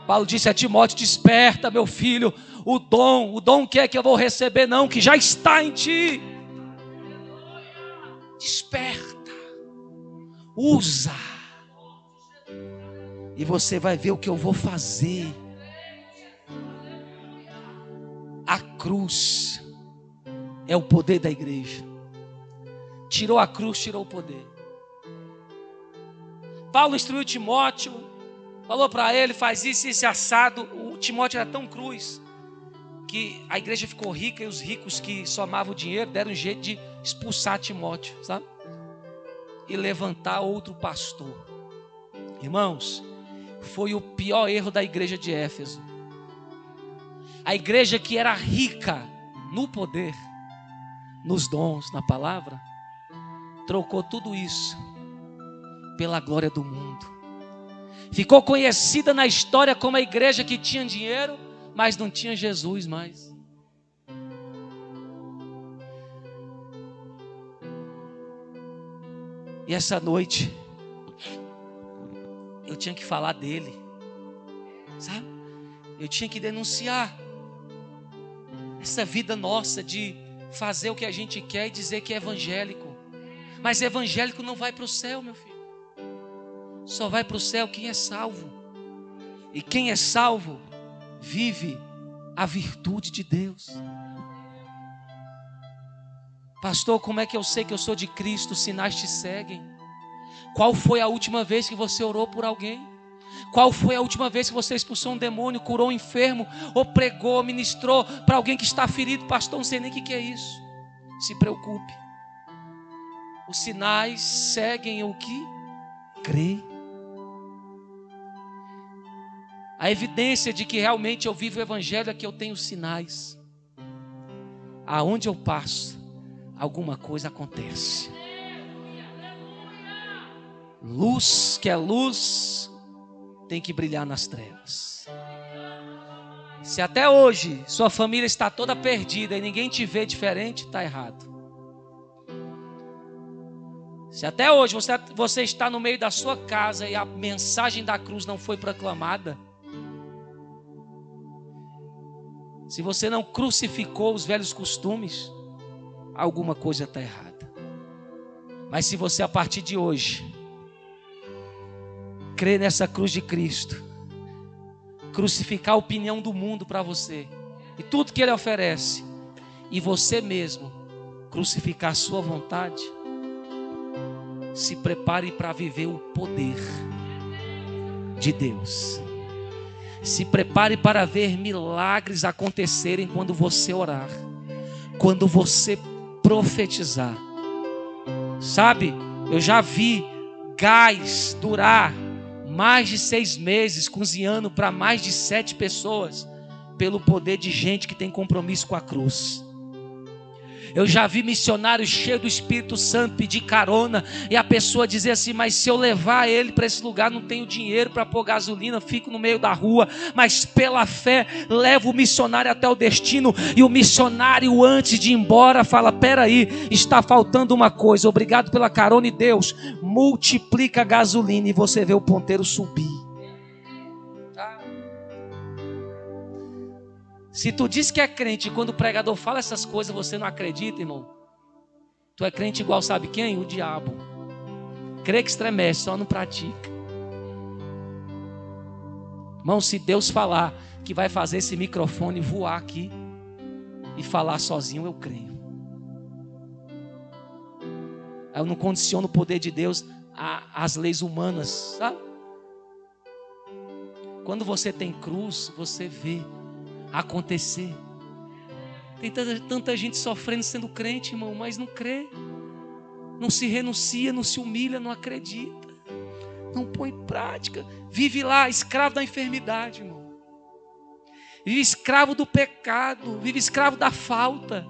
Paulo disse a Timóteo, desperta meu filho, o dom que é que eu vou receber não, que já está em ti. Desperta, usa, e você vai ver o que eu vou fazer. A cruz é o poder da igreja. Tirou a cruz, tirou o poder. Paulo instruiu Timóteo, falou para ele, faz isso, isso assado. O Timóteo era tão cruz que a igreja ficou rica, e os ricos que somavam o dinheiro deram um jeito de expulsar Timóteo, sabe? E levantar outro pastor. Irmãos, foi o pior erro da igreja de Éfeso. A igreja que era rica no poder, nos dons, na palavra, trocou tudo isso pela glória do mundo. Ficou conhecida na história como a igreja que tinha dinheiro, mas não tinha Jesus mais. E essa noite eu tinha que falar dele, sabe? Eu tinha que denunciar essa vida nossa de fazer o que a gente quer e dizer que é evangélico. Mas evangélico não vai para o céu, meu filho. Só vai para o céu quem é salvo. E quem é salvo vive a virtude de Deus. Pastor, como é que eu sei que eu sou de Cristo? Os sinais te seguem. Qual foi a última vez que você orou por alguém? Qual foi a última vez que você expulsou um demônio, curou um enfermo, ou pregou, ministrou para alguém que está ferido? Pastor, não sei nem o que é isso. Se preocupe. Os sinais seguem o que crê. A evidência de que realmente eu vivo o evangelho é que eu tenho sinais. Aonde eu passo, alguma coisa acontece. Luz que é luz tem que brilhar nas trevas. Se até hoje sua família está toda perdida e ninguém te vê diferente, está errado. Se até hoje você está no meio da sua casa e a mensagem da cruz não foi proclamada, se você não crucificou os velhos costumes, alguma coisa está errada. Mas se você a partir de hoje crer nessa cruz de Cristo, crucificar a opinião do mundo para você e tudo que Ele oferece, e você mesmo crucificar a sua vontade, se prepare para viver o poder de Deus. Se prepare para ver milagres acontecerem quando você orar, quando você profetizar. Sabe, eu já vi gás durar mais de 6 meses, cozinhando para mais de 7 pessoas, pelo poder de gente que tem compromisso com a cruz. Eu já vi missionários cheios do Espírito Santo pedir carona, e a pessoa dizer assim, mas se eu levar ele para esse lugar, não tenho dinheiro para pôr gasolina, fico no meio da rua, mas pela fé, levo o missionário até o destino, e o missionário antes de ir embora, fala, peraí, está faltando uma coisa, obrigado pela carona, e Deus multiplica a gasolina, e você vê o ponteiro subir. Se tu diz que é crente e quando o pregador fala essas coisas você não acredita, irmão, tu é crente igual sabe quem? O diabo. crê que estremece, só não pratica. Irmão, se Deus falar que vai fazer esse microfone voar aqui e falar sozinho, eu creio. Eu não condiciono o poder de Deus às leis humanas, sabe? Quando você tem cruz, você vê acontecer. Tem tanta gente sofrendo sendo crente, irmão, mas não crê. Não se renuncia, não se humilha, não acredita. Não põe em prática. Vive lá, escravo da enfermidade, irmão. Vive escravo do pecado. Vive escravo da falta.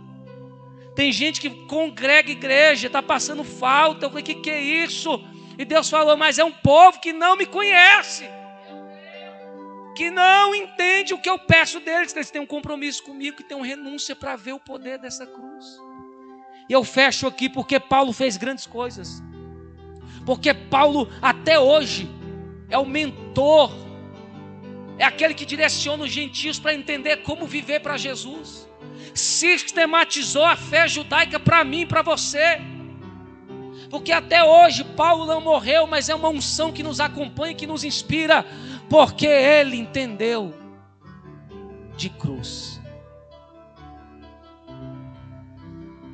Tem gente que congrega igreja, está passando falta. Eu falei, que é isso? E Deus falou, mas é um povo que não me conhece. Que não entende o que eu peço deles. Eles têm um compromisso comigo, que têm uma renúncia para ver o poder dessa cruz. E eu fecho aqui porque Paulo fez grandes coisas. Porque Paulo até hoje é o mentor, é aquele que direciona os gentios para entender como viver para Jesus. Sistematizou a fé judaica para mim e para você. Porque até hoje Paulo não morreu, mas é uma unção que nos acompanha, que nos inspira, porque ele entendeu de cruz.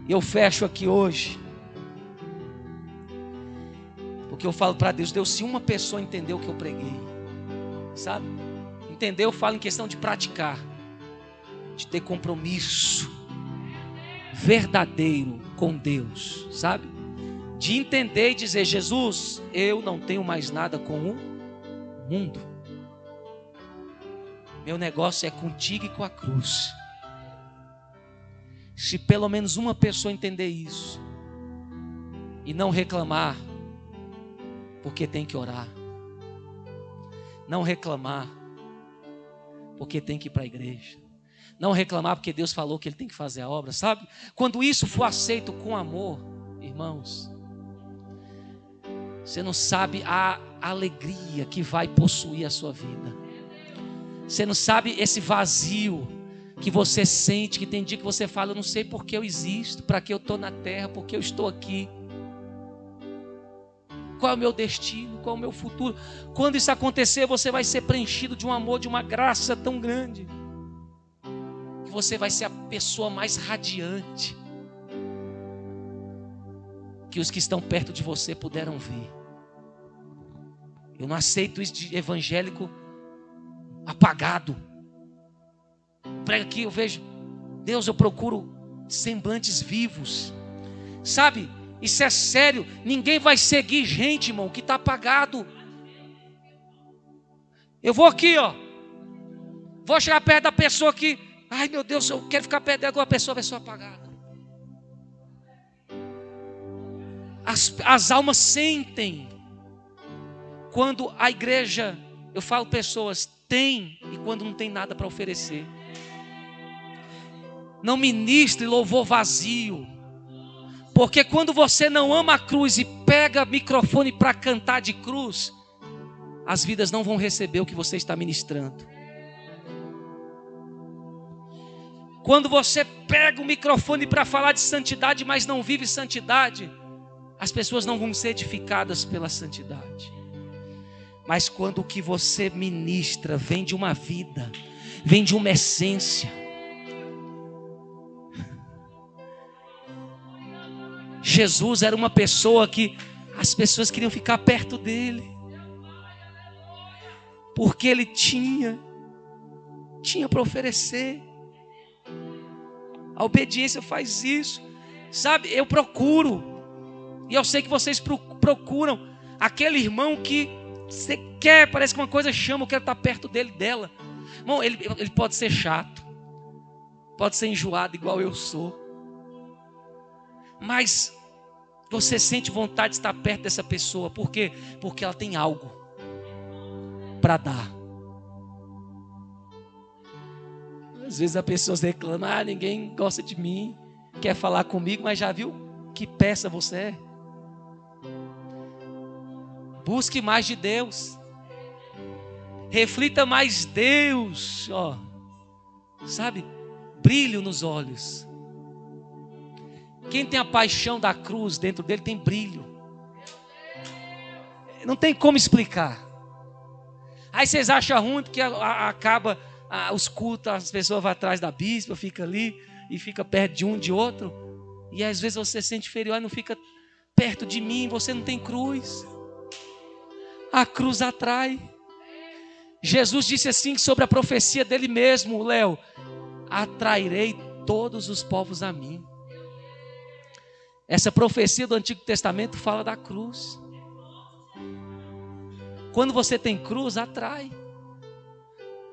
E eu fecho aqui hoje, porque eu falo para Deus, Deus, se uma pessoa entendeu o que eu preguei, sabe? Entendeu? Eu falo em questão de praticar, de ter compromisso verdadeiro com Deus, sabe? De entender e dizer, Jesus, eu não tenho mais nada com o mundo. Meu negócio é contigo e com a cruz. Se pelo menos uma pessoa entender isso e não reclamar, porque tem que orar, não reclamar porque tem que ir para a igreja, não reclamar porque Deus falou que ele tem que fazer a obra, sabe? Quando isso for aceito com amor, irmãos, você não sabe a alegria que vai possuir a sua vida. Você não sabe esse vazio que você sente, que tem dia que você fala, eu não sei por que eu existo, para que eu estou na terra, por que eu estou aqui. Qual é o meu destino, qual é o meu futuro? Quando isso acontecer, você vai ser preenchido de um amor, de uma graça tão grande, que você vai ser a pessoa mais radiante que os que estão perto de você puderam ver. Eu não aceito isso de evangélico apagado. Prega aqui, eu vejo, Deus, eu procuro semblantes vivos, sabe? Isso é sério. Ninguém vai seguir gente, irmão, que está apagado. Eu vou aqui, ó, vou chegar perto da pessoa que, ai meu Deus, eu quero ficar perto dela, a pessoa vai ser apagada. As almas sentem quando a igreja, eu falo pessoas, tem e quando não tem nada para oferecer. Não ministre louvor vazio, porque quando você não ama a cruz e pega microfone para cantar de cruz, as vidas não vão receber o que você está ministrando. Quando você pega o microfone para falar de santidade, mas não vive santidade, as pessoas não vão ser edificadas pela santidade. Mas quando o que você ministra vem de uma vida, vem de uma essência, Jesus era uma pessoa que as pessoas queriam ficar perto dele, porque ele tinha para oferecer. A obediência faz isso, sabe? Eu procuro, e eu sei que vocês procuram aquele irmão que você quer, parece que uma coisa chama, eu quero estar perto dele, dela. Irmão, ele pode ser chato, pode ser enjoado igual eu sou, mas você sente vontade de estar perto dessa pessoa. Por quê? Porque ela tem algo para dar. Às vezes a pessoa reclama, ninguém gosta de mim, quer falar comigo, mas já viu que peça você é? Busque mais de Deus, reflita mais Deus, ó, sabe? Brilho nos olhos. Quem tem a paixão da cruz dentro dele tem brilho. Não tem como explicar. Aí vocês acham ruim porque acaba os cultos, as pessoas vão atrás da bispa, fica ali e fica perto de um, de outro. E às vezes você se sente inferior e não fica perto de mim, você não tem cruz. A cruz atrai. Jesus disse assim sobre a profecia dele mesmo, Léo: atrairei todos os povos a mim. Essa profecia do Antigo Testamento fala da cruz. Quando você tem cruz, atrai.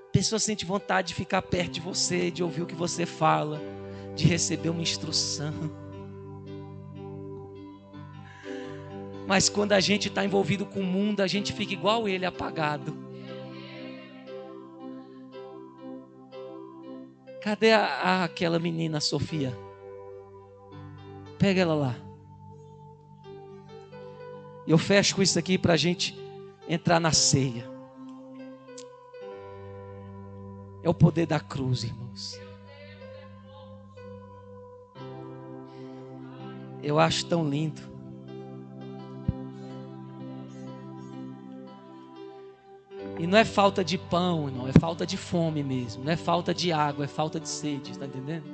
A pessoa sente vontade de ficar perto de você, de ouvir o que você fala, de receber uma instrução. Mas quando a gente está envolvido com o mundo, a gente fica igual ele, apagado. Cadê aquela menina, Sofia? Pega ela lá. Eu fecho com isso aqui para a gente entrar na ceia. É o poder da cruz, irmãos. Eu acho tão lindo. E não é falta de pão, não, é falta de fome mesmo. Não é falta de água, é falta de sede, está entendendo?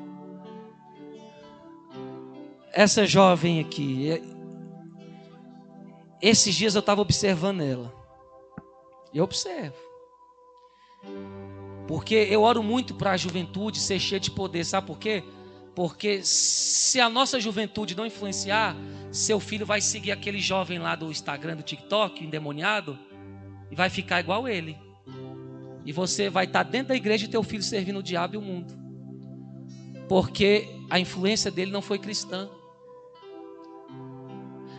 Essa jovem aqui, esses dias eu estava observando ela. Eu observo. Porque eu oro muito para a juventude ser cheia de poder, sabe por quê? Porque se a nossa juventude não influenciar, seu filho vai seguir aquele jovem lá do Instagram, do TikTok, endemoniado, e vai ficar igual ele. E você vai estar dentro da igreja e teu filho servindo o diabo e o mundo. Porque a influência dele não foi cristã.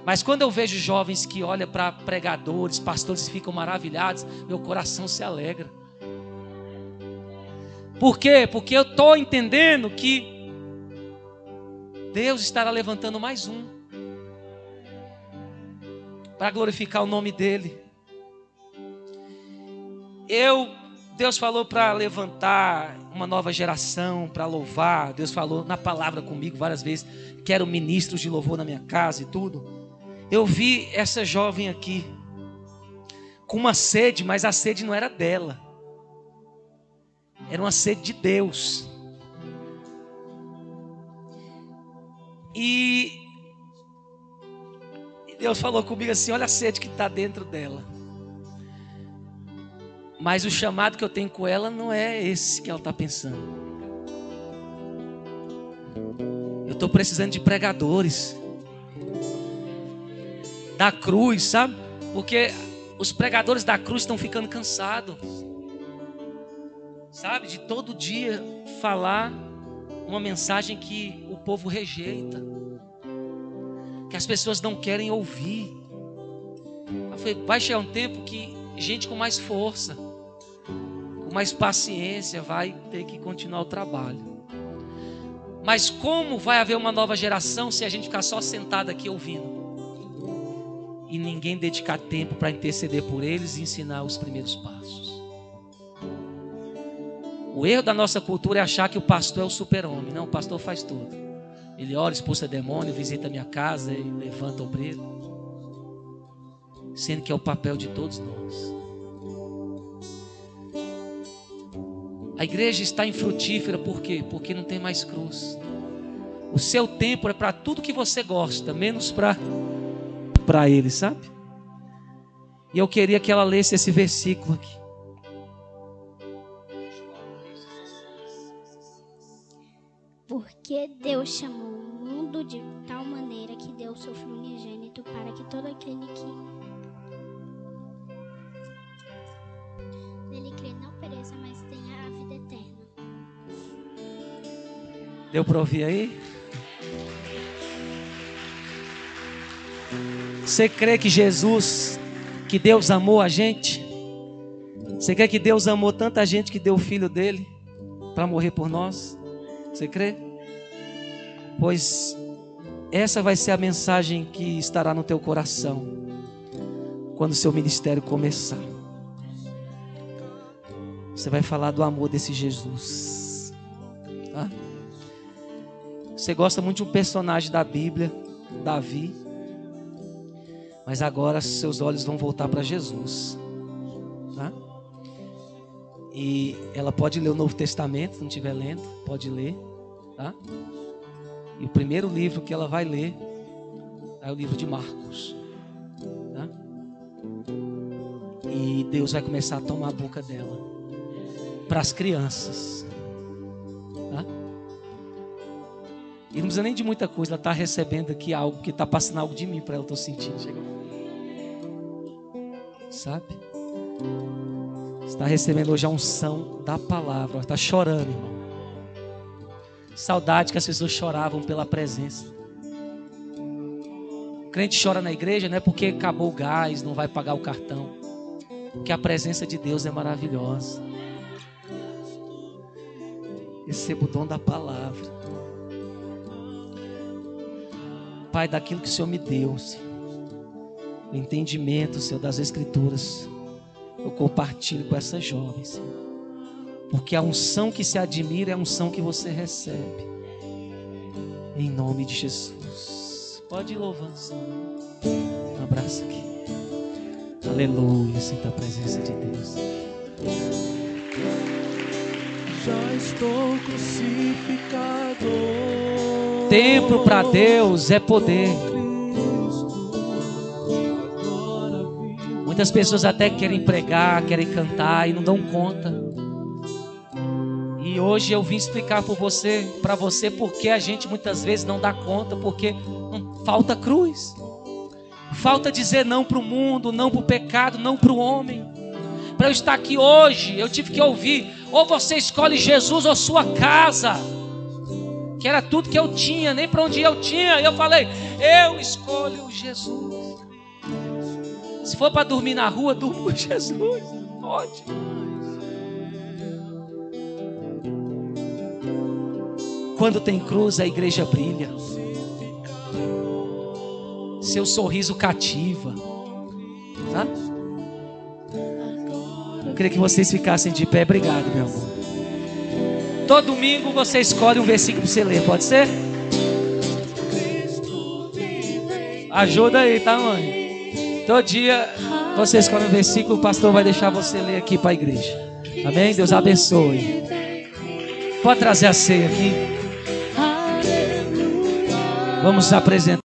Mas quando eu vejo jovens que olham para pregadores, pastores e ficam maravilhados, meu coração se alegra. Por quê? Porque eu estou entendendo que Deus estará levantando mais um para glorificar o nome dele. Deus falou para levantar uma nova geração, para louvar. Deus falou na palavra comigo várias vezes, quero ministros de louvor na minha casa e tudo. Eu vi essa jovem aqui com uma sede, mas a sede não era dela. Era uma sede de Deus. E Deus falou comigo assim: olha a sede que está dentro dela. Mas o chamado que eu tenho com ela não é esse que ela está pensando. Eu estou precisando de pregadores da cruz, sabe? Porque os pregadores da cruz estão ficando cansados, sabe? De todo dia falar uma mensagem que o povo rejeita, que as pessoas não querem ouvir. Eu falei, vai chegar um tempo que gente com mais força, com mais paciência vai ter que continuar o trabalho. Mas como vai haver uma nova geração se a gente ficar só sentado aqui ouvindo e ninguém dedicar tempo para interceder por eles e ensinar os primeiros passos? O erro da nossa cultura é achar que o pastor é o super-homem. Não, o pastor faz tudo. Ele ora, expulsa demônio, visita a minha casa e levanta obreiro, sendo que é o papel de todos nós. A igreja está infrutífera, por quê? Porque não tem mais cruz. O seu tempo é para tudo que você gosta, menos para ele, sabe? E eu queria que ela lesse esse versículo aqui. Porque Deus chamou o mundo de tal maneira que deu o seu Filho unigênito para que todo aquele que nele crê não pereça, mas tenha a vida eterna. Deu para ouvir aí? Você crê que Jesus, que Deus amou a gente? Você crê que Deus amou tanta gente que deu o Filho dele para morrer por nós? Você crê? Pois essa vai ser a mensagem que estará no teu coração quando o seu ministério começar. Você vai falar do amor desse Jesus, tá? Você gosta muito de um personagem da Bíblia, Davi. Mas agora seus olhos vão voltar para Jesus, tá? E ela pode ler o Novo Testamento, se não estiver lendo, pode ler, tá? E o primeiro livro que ela vai ler é o livro de Marcos, tá? E Deus vai começar a tomar a boca dela para as crianças, tá? E não precisa nem de muita coisa, ela está recebendo aqui algo, que está passando algo de mim para ela, estou sentindo. Chega. Sabe? Está recebendo hoje a unção da palavra. Está chorando, irmão. Saudade que as pessoas choravam pela presença. O crente chora na igreja não é porque acabou o gás, não vai pagar o cartão. Porque a presença de Deus é maravilhosa. Receba o dom da palavra. Pai, daquilo que o Senhor me deu, Senhor, o entendimento, Senhor, das Escrituras, eu compartilho com essas jovens, Senhor, porque a unção que se admira é a unção que você recebe, em nome de Jesus. Pode ir louvando, Senhor. Um abraço aqui. Aleluia, sinta a presença de Deus. Já estou crucificado. Templo para Deus é poder. Muitas pessoas até querem pregar, querem cantar e não dão conta. E hoje eu vim explicar para você porque a gente muitas vezes não dá conta, porque falta cruz. Falta dizer não para o mundo, não para o pecado, não para o homem. Para eu estar aqui hoje, eu tive que ouvir: ou você escolhe Jesus ou sua casa. Que era tudo que eu tinha, nem para onde eu tinha. E eu falei: eu escolho Jesus. Se for para dormir na rua, durmo com Jesus. Pode. Quando tem cruz, a igreja brilha. Seu sorriso cativa. Tá? Eu queria que vocês ficassem de pé. Obrigado, meu amor. Todo domingo você escolhe um versículo para você ler, pode ser? Ajuda aí, tá, mãe? Todo dia você escolhe um versículo, o pastor vai deixar você ler aqui para a igreja. Amém? Deus abençoe. Pode trazer a ceia aqui. Vamos apresentar.